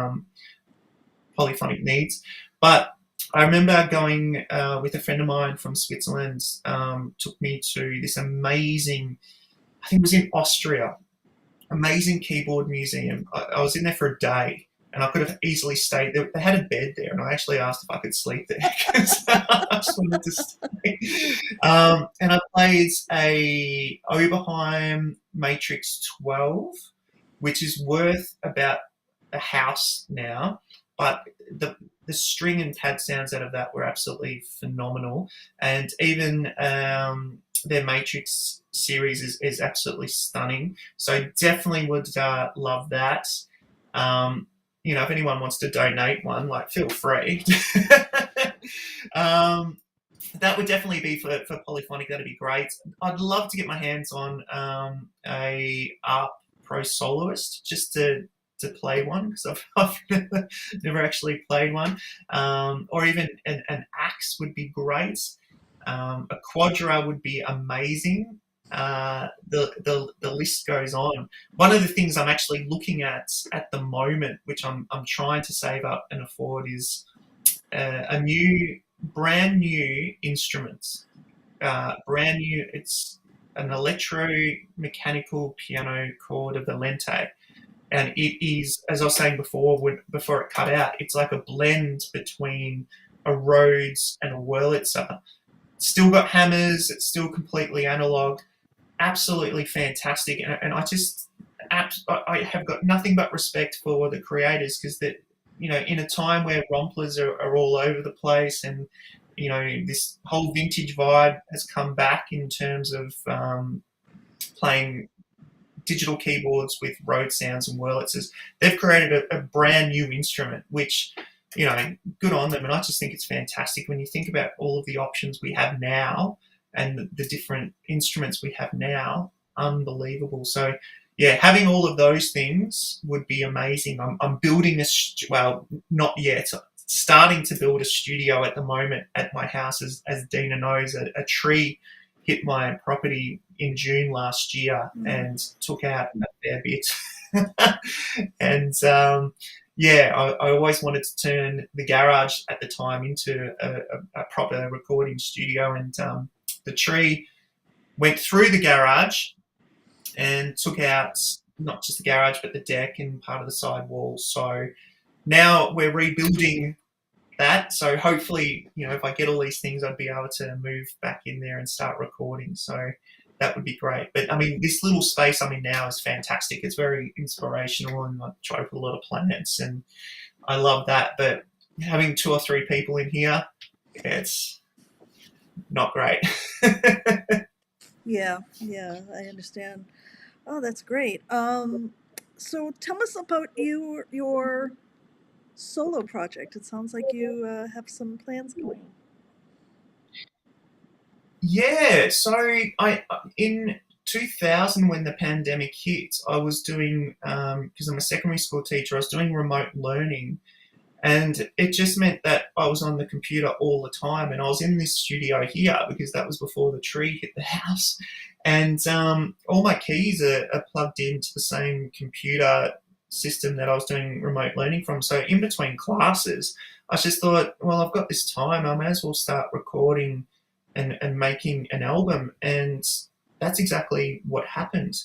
[SPEAKER 2] polyphonic needs. But I remember going with a friend of mine from Switzerland, took me to this amazing, I think it was in Austria, amazing keyboard museum. I was in there for a day, and I could have easily stayed there. They had a bed there, and I actually asked if I could sleep there because I just wanted to stay. And I played a Oberheim Matrix 12, which is worth about a house now, but the string and pad sounds out of that were absolutely phenomenal, and even their Matrix series is absolutely stunning. So definitely would love that. If anyone wants to donate one, like, feel free. That would definitely be for polyphonic. That'd be great. I'd love to get my hands on a Arp Pro Soloist, just to play one, because I've never actually played one, or even an axe would be great. A Quadra would be amazing. The list goes on. One of the things I'm actually looking at the moment, which I'm trying to save up and afford, is a brand new instrument. Brand new. It's an electromechanical piano called a Valente. And it is, as I was saying before it cut out, it's like a blend between a Rhodes and a Wurlitzer. Still got hammers, it's still completely analog, absolutely fantastic. And I have got nothing but respect for the creators, because that, in a time where romplers are all over the place, and this whole vintage vibe has come back in terms of playing digital keyboards with Rhodes sounds and Wurlitzers. They've created a brand new instrument, which, good on them. And I just think it's fantastic when you think about all of the options we have now and the different instruments we have now. unbelievable. So yeah, having all of those things would be amazing. I'm building well, not yet, starting to build a studio at the moment at my house. As Dina knows, a tree hit my property in June last year and took out a fair bit. And yeah, I always wanted to turn the garage at the time into a proper recording studio, and the tree went through the garage and took out not just the garage but the deck and part of the side wall. So now we're rebuilding that. So hopefully, if I get all these things, I'd be able to move back in there and start recording. So that would be great. But I mean, this little space I'm in now is fantastic. It's very inspirational, and I try to put a lot of plants, and I love that. But having 2 or 3 people in here, it's not great.
[SPEAKER 1] Yeah, I understand. Oh, that's great. So tell us about your solo project. It sounds like you have some plans going.
[SPEAKER 2] Yeah, so I in 2000, when the pandemic hit, I was doing, because I'm a secondary school teacher, I was doing remote learning, and it just meant that I was on the computer all the time, and I was in this studio here because that was before the tree hit the house, and all my keys are plugged into the same computer system that I was doing remote learning from. So in between classes, I just thought, well, I've got this time, I may as well start recording and making an album, and that's exactly what happened.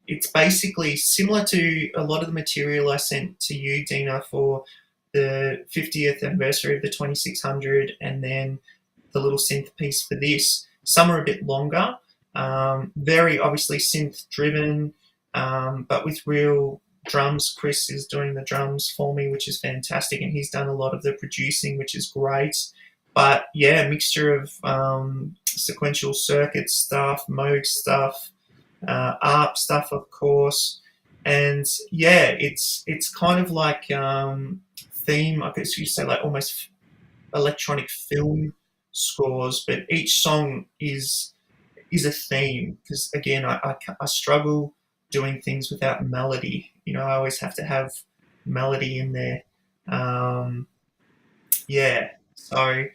[SPEAKER 2] It's basically similar to a lot of the material I sent to you, Dina, for the 50th anniversary of the 2600, and then the little synth piece for this. Some are a bit longer, very obviously synth driven, but with real drums. Chris is doing the drums for me, which is fantastic, and he's done a lot of the producing, which is great. But yeah, a mixture of sequential circuit stuff, Moog stuff, ARP stuff, of course, and yeah, it's kind of like theme, I guess you say, like almost electronic film scores, but each song is a theme, because again, I struggle doing things without melody. I always have to have melody in there. Yeah, so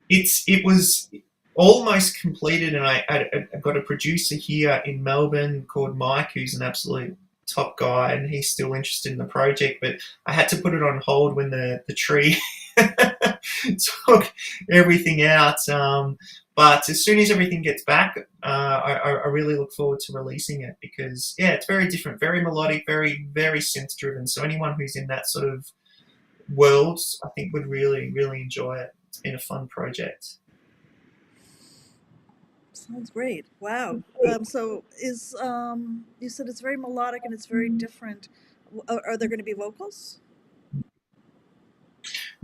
[SPEAKER 2] it was almost completed, and I got a producer here in Melbourne called Mike, who's an absolute top guy, and he's still interested in the project, but I had to put it on hold when the tree took everything out. But as soon as everything gets back, I really look forward to releasing it, because yeah, it's very different, very melodic, very, very synth driven. So anyone who's in that sort of world, I think, would really, really enjoy it. It's been a fun project.
[SPEAKER 1] Sounds great. Wow. So is you said it's very melodic and it's very different. Are there going to be vocals?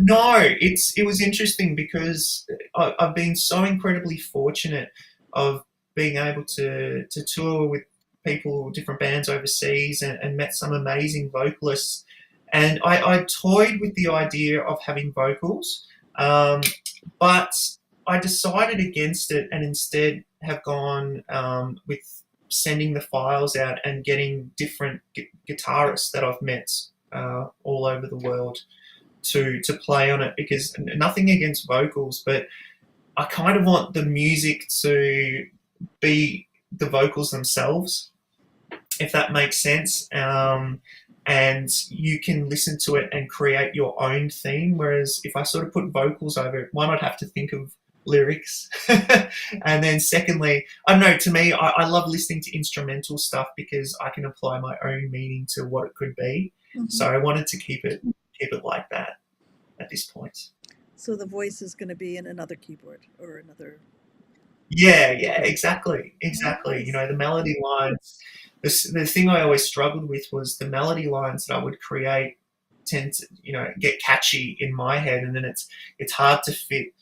[SPEAKER 2] No, it was interesting because I've been so incredibly fortunate of being able to tour with people, different bands overseas, and met some amazing vocalists. And I toyed with the idea of having vocals, but I decided against it, and instead have gone with sending the files out and getting different guitarists that I've met all over the world to play on it, because nothing against vocals, but I kind of want the music to be the vocals themselves, if that makes sense. And you can listen to it and create your own theme, whereas if I sort of put vocals over it, one, I'd have to think of lyrics, and then secondly, I don't know, to me, I love listening to instrumental stuff because I can apply my own meaning to what it could be. So I wanted to keep it like that at this point.
[SPEAKER 1] So the voice is going to be in another keyboard or another.
[SPEAKER 2] Yeah, exactly. Nice. The melody lines. The thing I always struggled with was the melody lines that I would create tend to, get catchy in my head, and then it's hard to fit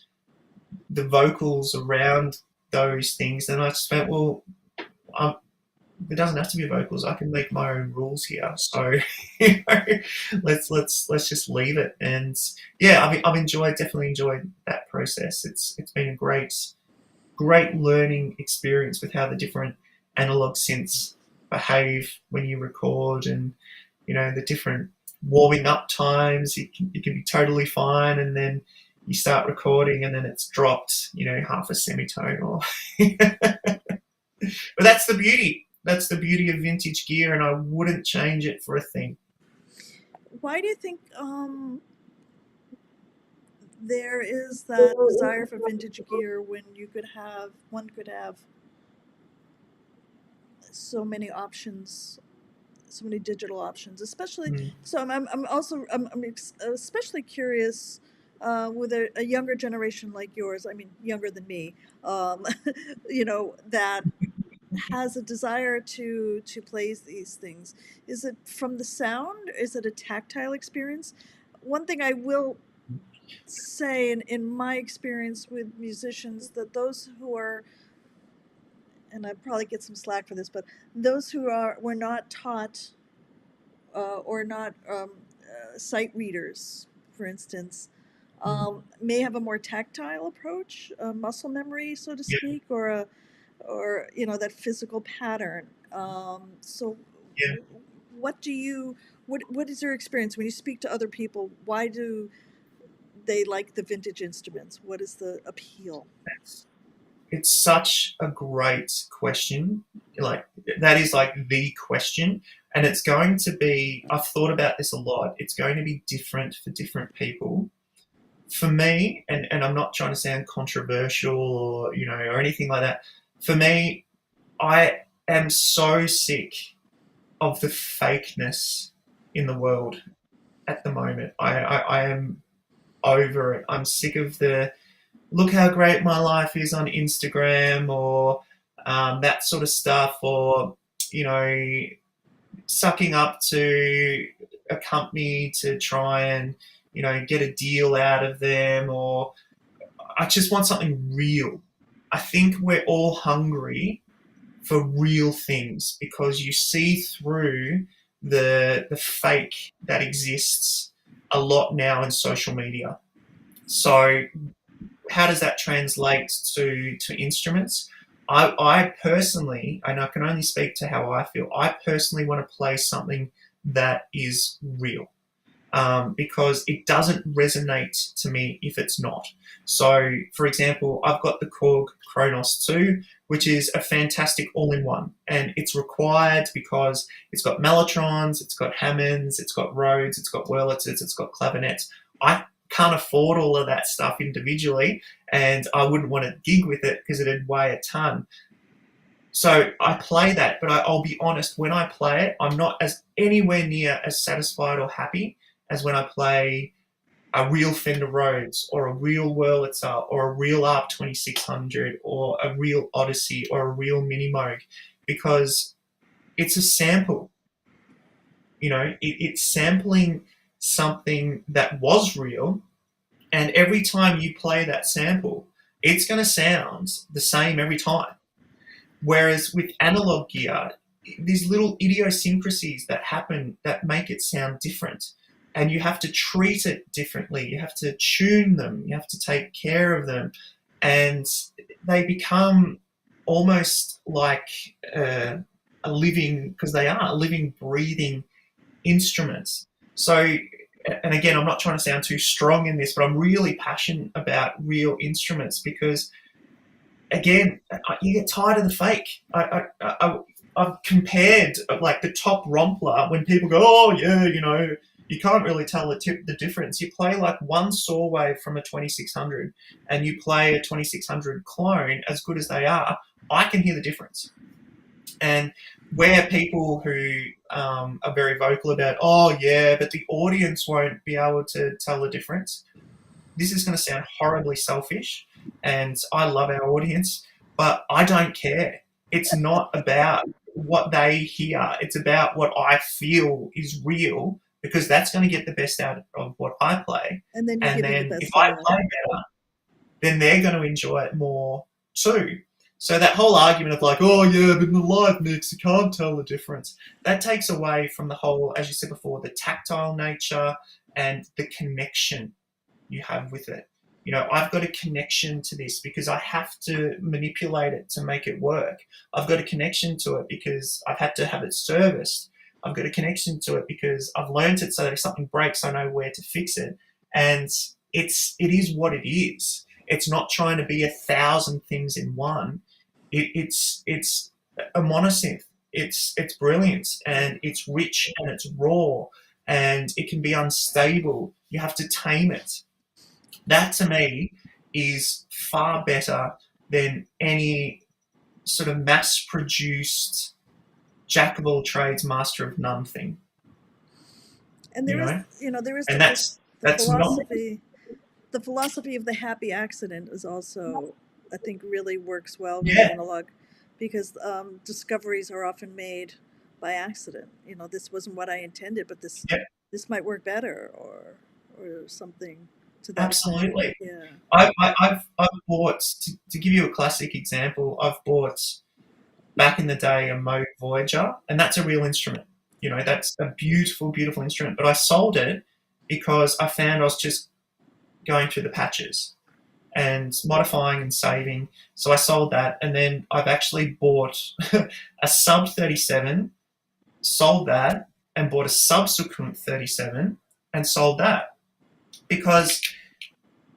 [SPEAKER 2] the vocals around those things. And I just went, well, it doesn't have to be vocals. I can make my own rules here. So let's just leave it. And yeah, I've definitely enjoyed that process. It's been a great great learning experience with how the different analog synths behave when you record, and the different warming up times. It can be totally fine, and then you start recording and then it's dropped half a semitone or but that's the beauty of vintage gear, and I wouldn't change it for a thing.
[SPEAKER 1] Why do you think there is that desire for vintage gear when one could have so many options, so many digital options, especially? So I'm also especially curious with a younger generation like yours. I mean, younger than me. That has a desire to play these things. Is it from the sound? Is it a tactile experience? One thing I will say in my experience with musicians, that those who are, and I probably get some slack for this, but those who were not taught or not sight readers, for instance, may have a more tactile approach, muscle memory, so to speak, or that physical pattern. So,
[SPEAKER 2] Yeah.
[SPEAKER 1] what is your experience when you speak to other people? Why do they like the vintage instruments? What is the appeal?
[SPEAKER 2] It's such a great question. Like, that is like the question. And it's going to be, I've thought about this a lot. It's going to be different for different people. For me, and I'm not trying to sound controversial or anything like that. For me, I am so sick of the fakeness in the world at the moment. I am over it. I'm sick of the look how great my life is on Instagram, or that sort of stuff, or sucking up to a company to try and get a deal out of them, or I just want something real. I think we're all hungry for real things because you see through the fake that exists a lot now in social media. So how does that translate to instruments? I personally, and I can only speak to how I feel, I personally want to play something that is real, because it doesn't resonate to me if it's not. So, for example, I've got the Korg Kronos 2, which is a fantastic all-in-one, and it's required because it's got mellotrons, it's got Hammonds, it's got Rhodes, it's got Wurlitzers, it's got clavinets. I can't afford all of that stuff individually, and I wouldn't want to gig with it because it'd weigh a ton. So I play that, but I'll be honest, when I play it, I'm not anywhere near as satisfied or happy as when I play a real Fender Rhodes or a real Wurlitzer or a real Arp 2600 or a real Odyssey or a real Mini Moog, because it's a sample. It's sampling something that was real, and every time you play that sample, it's going to sound the same every time. Whereas with analog gear, these little idiosyncrasies that happen that make it sound different, and you have to treat it differently. You have to tune them. You have to take care of them, and they become almost like a living, because they are living, breathing instruments. So, and again, I'm not trying to sound too strong in this, but I'm really passionate about real instruments because, again, you get tired of the fake. I've compared like the top Rompler when people go, oh yeah, you can't really tell the difference. You play like one saw wave from a 2600 and you play a 2600 clone, as good as they are, I can hear the difference. And where people who are very vocal about, oh yeah, but the audience won't be able to tell the difference, this is going to sound horribly selfish, and I love our audience, but I don't care. It's not about what they hear. It's about what I feel is real, because that's going to get the best out of what I play.
[SPEAKER 1] And then
[SPEAKER 2] if I play better, then they're going to enjoy it more too. So that whole argument of like, oh yeah, but in the live mix you can't tell the difference, that takes away from the whole, as you said before, the tactile nature and the connection you have with it. I've got a connection to this because I have to manipulate it to make it work. I've got a connection to it because I've had to have it serviced. I've got a connection to it because I've learned it so that if something breaks, I know where to fix it. And it is what it is. It's not trying to be 1,000 things in one. It's a monosynth. It's brilliant, and it's rich, and it's raw, and it can be unstable. You have to tame it. That to me is far better than any sort of mass-produced jack of all trades, master of none thing.
[SPEAKER 1] And there is
[SPEAKER 2] and
[SPEAKER 1] the
[SPEAKER 2] that's
[SPEAKER 1] philosophy. The philosophy of the happy accident is also, I think, really works well with analog, because discoveries are often made by accident. This wasn't what I intended, but this might work better, or something to that
[SPEAKER 2] absolutely.
[SPEAKER 1] extent. Yeah.
[SPEAKER 2] I've bought, to give you a classic example, I've bought back in the day a Moog Voyager, and that's a real instrument. That's a beautiful, beautiful instrument. But I sold it because I found I was just going through the patches and modifying and saving. So I sold that, and then I've actually bought a sub 37, sold that, and bought a subsequent 37 and sold that, because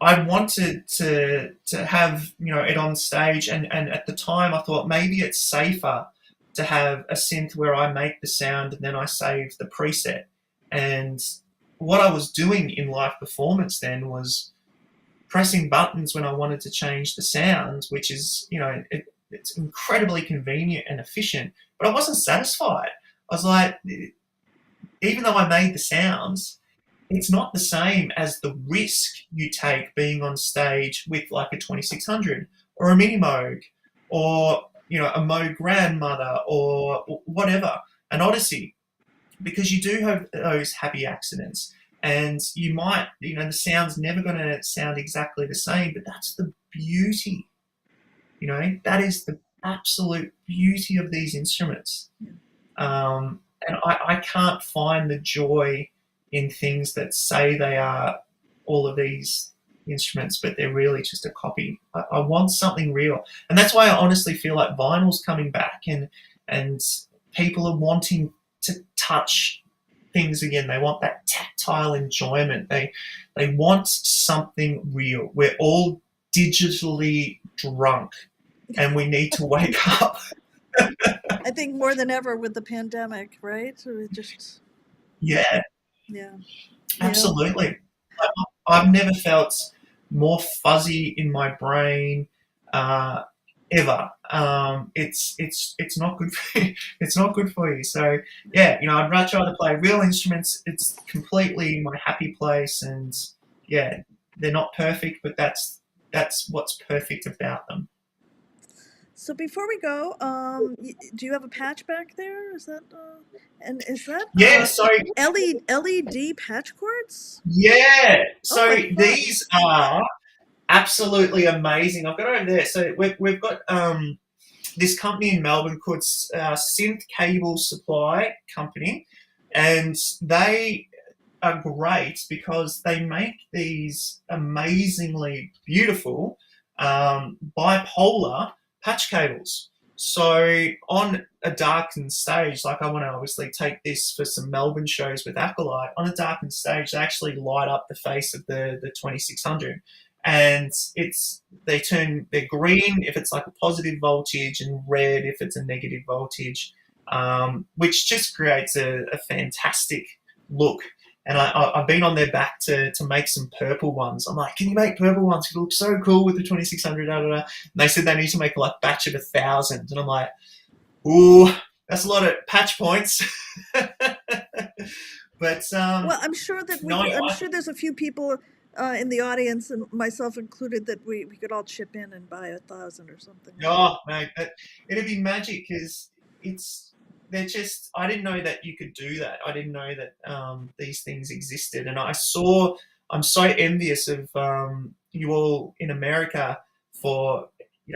[SPEAKER 2] I wanted to have it on stage, and at the time I thought maybe it's safer to have a synth where I make the sound and then I save the preset. And what I was doing in live performance then was pressing buttons when I wanted to change the sounds, which is, it's incredibly convenient and efficient, but I wasn't satisfied. I was like, even though I made the sounds, it's not the same as the risk you take being on stage with like a 2600 or a Mini Moog, or a Moog Grandmother, or whatever, an Odyssey, because you do have those happy accidents, and you might, the sound's never going to sound exactly the same, but that's the beauty. That is the absolute beauty of these instruments. And I can't find the joy in things that say they are all of these instruments, but they're really just a copy. I want something real. And that's why I honestly feel like vinyl's coming back, and people are wanting to touch things again. They want that tactile enjoyment. They want something real. We're all digitally drunk, and we need to wake up.
[SPEAKER 1] I think more than ever with the pandemic, right? So it just
[SPEAKER 2] yeah, absolutely. I've never felt more fuzzy in my brain ever. It's not good for you. It's not good for you. So yeah, I'd much rather play real instruments. It's completely my happy place, and yeah, they're not perfect, but that's what's perfect about them.
[SPEAKER 1] So before we go, do you have a patch back there? Is that
[SPEAKER 2] So
[SPEAKER 1] LED patch cords?
[SPEAKER 2] Yeah. So these are absolutely amazing. I've got it over there. So we've got this company in Melbourne called Synth Cable Supply Company, and they are great because they make these amazingly beautiful bipolar patch cables. So on a darkened stage, like I want to obviously take this for some Melbourne shows with Acolyte, on a darkened stage, they actually light up the face of the 2600. And they're green if it's like a positive voltage, and red if it's a negative voltage, which just creates a fantastic look. And I've been on their back to make some purple ones. I'm like, can you make purple ones? It looks so cool with the 2600. And they said they need to make a batch of 1,000. And I'm like, ooh, that's a lot of patch points. But
[SPEAKER 1] well, I'm sure that I'm sure there's a few people in the audience, and myself included, that we could all chip in and buy 1,000 or something.
[SPEAKER 2] Oh, mate, it'd be magic, because they're just, I didn't know that you could do that. I didn't know that these things existed. And I'm so envious of you all in America for,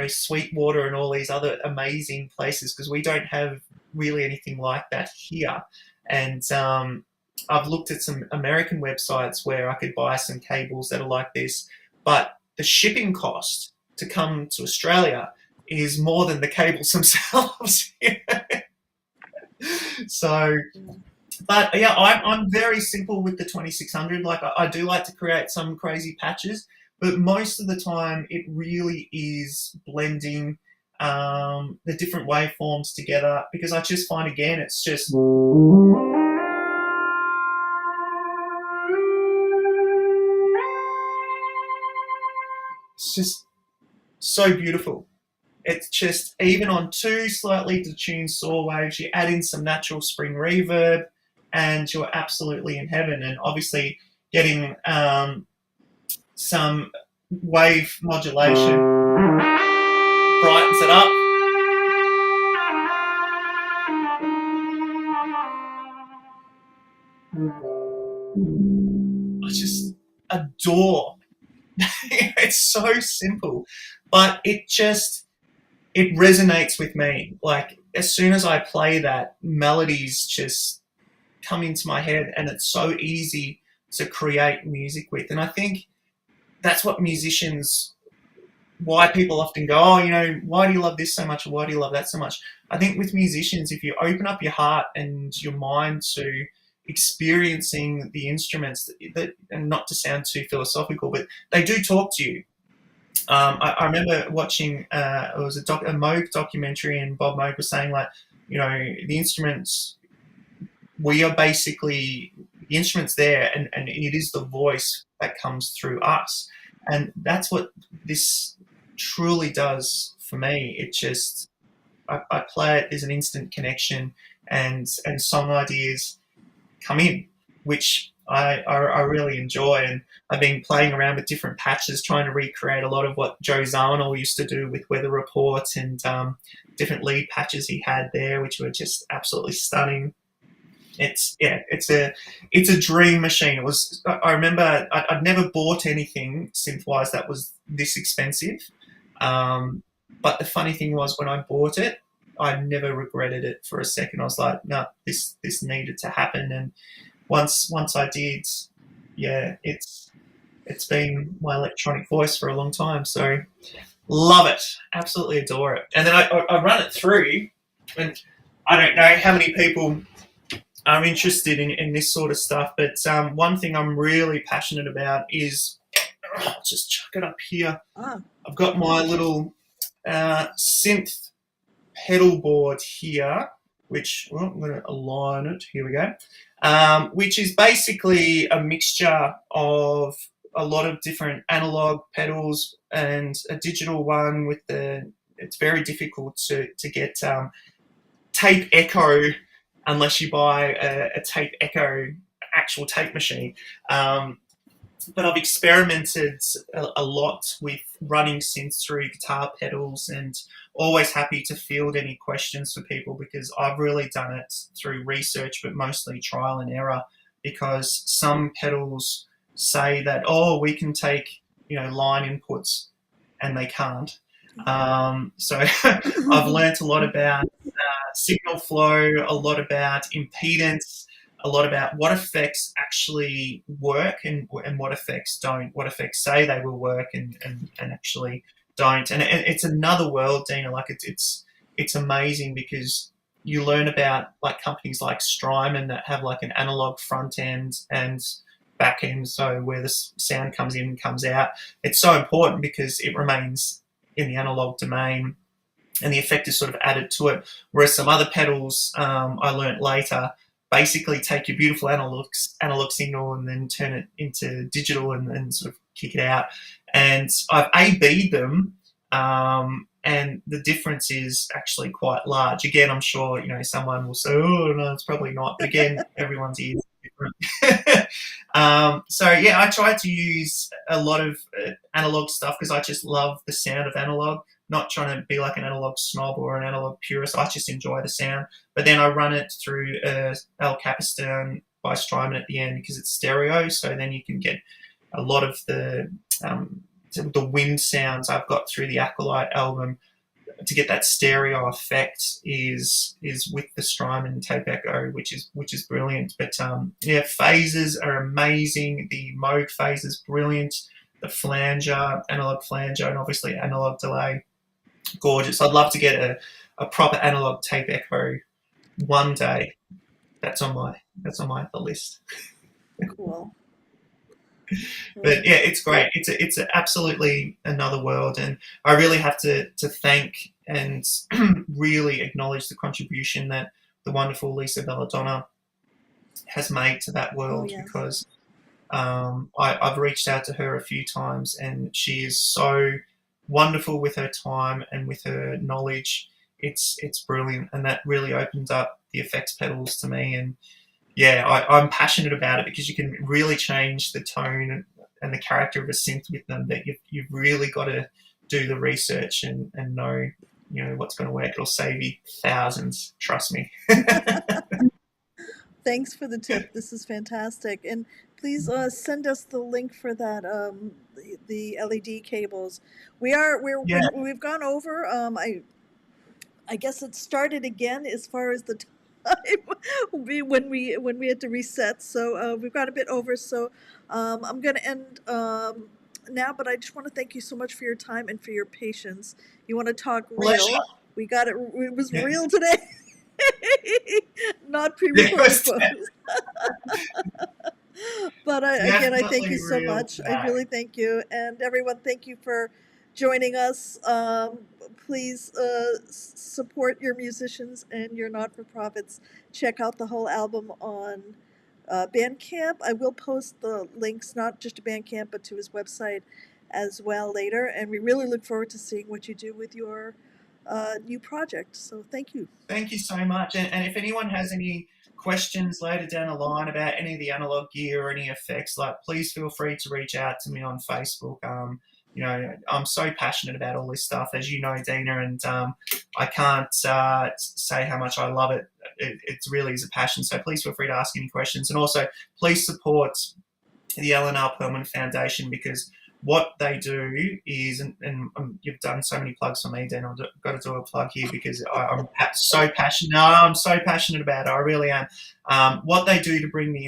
[SPEAKER 2] Sweetwater and all these other amazing places, because we don't have really anything like that here. And I've looked at some American websites where I could buy some cables that are like this, but the shipping cost to come to Australia is more than the cables themselves. So, but yeah, I'm very simple with the 2600. Like I do like to create some crazy patches, but most of the time it really is blending the different waveforms together, because I just find, again, it's just so beautiful. It's just, even on two slightly detuned saw waves, you add in some natural spring reverb and you're absolutely in heaven. And obviously getting some wave modulation brightens it up. I just adore. It's so simple, but it resonates with me. Like, as soon as I play that, melodies just come into my head, and it's so easy to create music with. And I think that's what musicians, why people often go, oh, why do you love this so much, or why do you love that so much? I think with musicians, if you open up your heart and your mind to experiencing the instruments, and not to sound too philosophical, but they do talk to you. I remember watching it was a Moog documentary, and Bob Moog was saying, like, the instruments, we are basically the instruments there, and it is the voice that comes through us, and that's what this truly does for me. It just, I play it, there's an instant connection, and song ideas come in, which I really enjoy. And I've been playing around with different patches, trying to recreate a lot of what Joe Zawinul used to do with Weather Report, and different lead patches he had there, which were just absolutely stunning. It's a dream machine. It was. I remember I'd never bought anything synth-wise that was this expensive, but the funny thing was, when I bought it, I never regretted it for a second. I was like, no, this needed to happen. And once I did, yeah, it's been my electronic voice for a long time. So love it, absolutely adore it. And then I run it through, and I don't know how many people are interested in this sort of stuff, but one thing I'm really passionate about is, I'll just chuck it up here. I've got my little synth pedal board here, which, well, I'm going to align it. Here we go. Which is basically a mixture of a lot of different analog pedals and a digital one with it's very difficult to get tape echo unless you buy a tape echo actual tape machine. But I've experimented a lot with running synths through guitar pedals, and always happy to field any questions for people, because I've really done it through research, but mostly trial and error, because some pedals say that, oh, we can take, line inputs, and they can't. So I've learnt a lot about signal flow, a lot about impedance, a lot about what effects actually work and what effects don't, what effects say they will work and actually don't. And it's another world, Dina. Like, it's amazing, because you learn about, like, companies like Strymon that have like an analog front end and back end, so where the sound comes in and comes out. It's so important because it remains in the analog domain, and the effect is sort of added to it. Whereas some other pedals, I learnt later, basically take your beautiful analog signal and then turn it into digital and sort of kick it out. And I've A/B'd them, and the difference is actually quite large. Again, I'm sure, someone will say, oh, no, it's probably not. But again, everyone's ears are different. So, yeah, I try to use a lot of analog stuff because I just love the sound of analog. Not trying to be like an analog snob or an analog purist. I just enjoy the sound. But then I run it through El Capistan by Strymon at the end, because it's stereo. So then you can get a lot of the wind sounds I've got through the Acolyte album. To get that stereo effect is with the Strymon tape echo, which is brilliant. But yeah, phases are amazing. The Moog phase is brilliant. flanger, analog flanger, and obviously analog delay. Gorgeous. I'd love to get a proper analog tape echo one day. That's on my the list.
[SPEAKER 1] Cool.
[SPEAKER 2] But yeah, it's great. It's absolutely another world, and I really have to thank and really acknowledge the contribution that the wonderful Lisa Belladonna has made to that world,
[SPEAKER 1] yes.
[SPEAKER 2] because I've reached out to her a few times, and she is so wonderful with her time and with her knowledge. It's brilliant, and that really opens up the effects pedals to me. And yeah, I'm passionate about it because you can really change the tone and the character of a synth with them. But you've really got to do the research and know what's going to work. It'll save you thousands, trust me.
[SPEAKER 1] Thanks for the tip. This is fantastic. And please send us the link for that the LED cables. We've gone over. I guess it started again as far as the time when we had to reset. So we've got a bit over. So I'm going to end now, but I just want to thank you so much for your time and for your patience. You want to talk real?
[SPEAKER 2] Pleasure.
[SPEAKER 1] We got it. It was real today. Not pre-recorded. But again, I thank you so much. I really thank you. And everyone, thank you for joining us. Please support your musicians and your not-for-profits. Check out the whole album on Bandcamp. I will post the links, not just to Bandcamp, but to his website as well later. And we really look forward to seeing what you do with your new project. So thank you.
[SPEAKER 2] Thank you so much. And if anyone has any questions later down the line about any of the analog gear or any effects, please feel free to reach out to me on Facebook. I'm so passionate about all this stuff, as you know, Dina, and I can't say how much I love it. It really is a passion. So please feel free to ask any questions, and also please support the L&R Perlman Foundation, because what they do is, and you've done so many plugs for me, Dan. I've got to do a plug here because I'm so passionate. No, I'm so passionate about it. I really am. What they do to bring the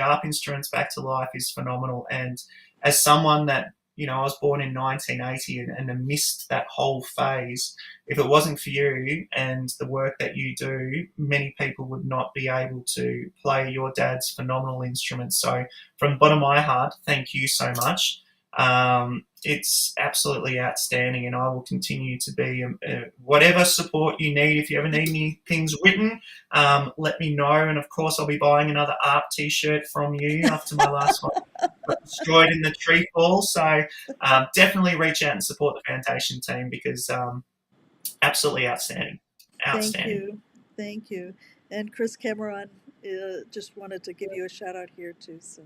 [SPEAKER 2] ARP instruments back to life is phenomenal. And as someone that, I was born in 1980 and missed that whole phase, if it wasn't for you and the work that you do, many people would not be able to play your dad's phenomenal instruments. So from the bottom of my heart, thank you so much. It's absolutely outstanding, and I will continue to be whatever support you need. If you ever need any things written, let me know. And of course, I'll be buying another ARP t-shirt from you after my last one got destroyed in the tree fall. So definitely reach out and support the foundation team, because absolutely outstanding.
[SPEAKER 1] Thank you. And Chris Cameron just wanted to give you a shout out here too. So,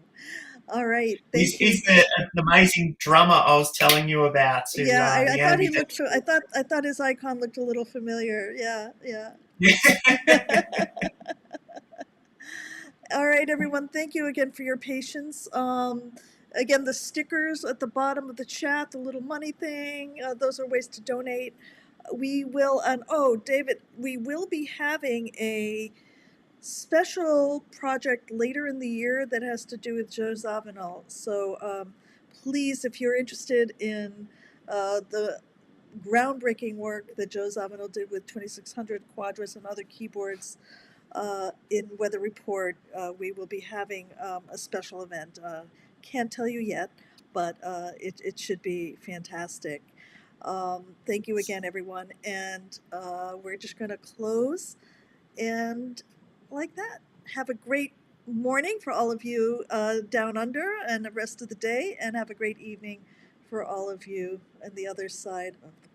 [SPEAKER 1] all right.
[SPEAKER 2] He's the amazing drummer I was telling you about.
[SPEAKER 1] Yeah, I thought he looked. I thought his icon looked a little familiar. Yeah. All right, everyone. Thank you again for your patience. Again, the stickers at the bottom of the chat, the little money thing, those are ways to donate. We will, David, we will be having a special project later in the year that has to do with Joe Zawinul. So please, if you're interested in the groundbreaking work that Joe Zawinul did with 2600 Quadras and other keyboards in Weather Report, we will be having a special event. Can't tell you yet, but it should be fantastic. Thank you again, everyone. And we're just going to close and like that. Have a great morning for all of you down under and the rest of the day, and have a great evening for all of you on the other side of the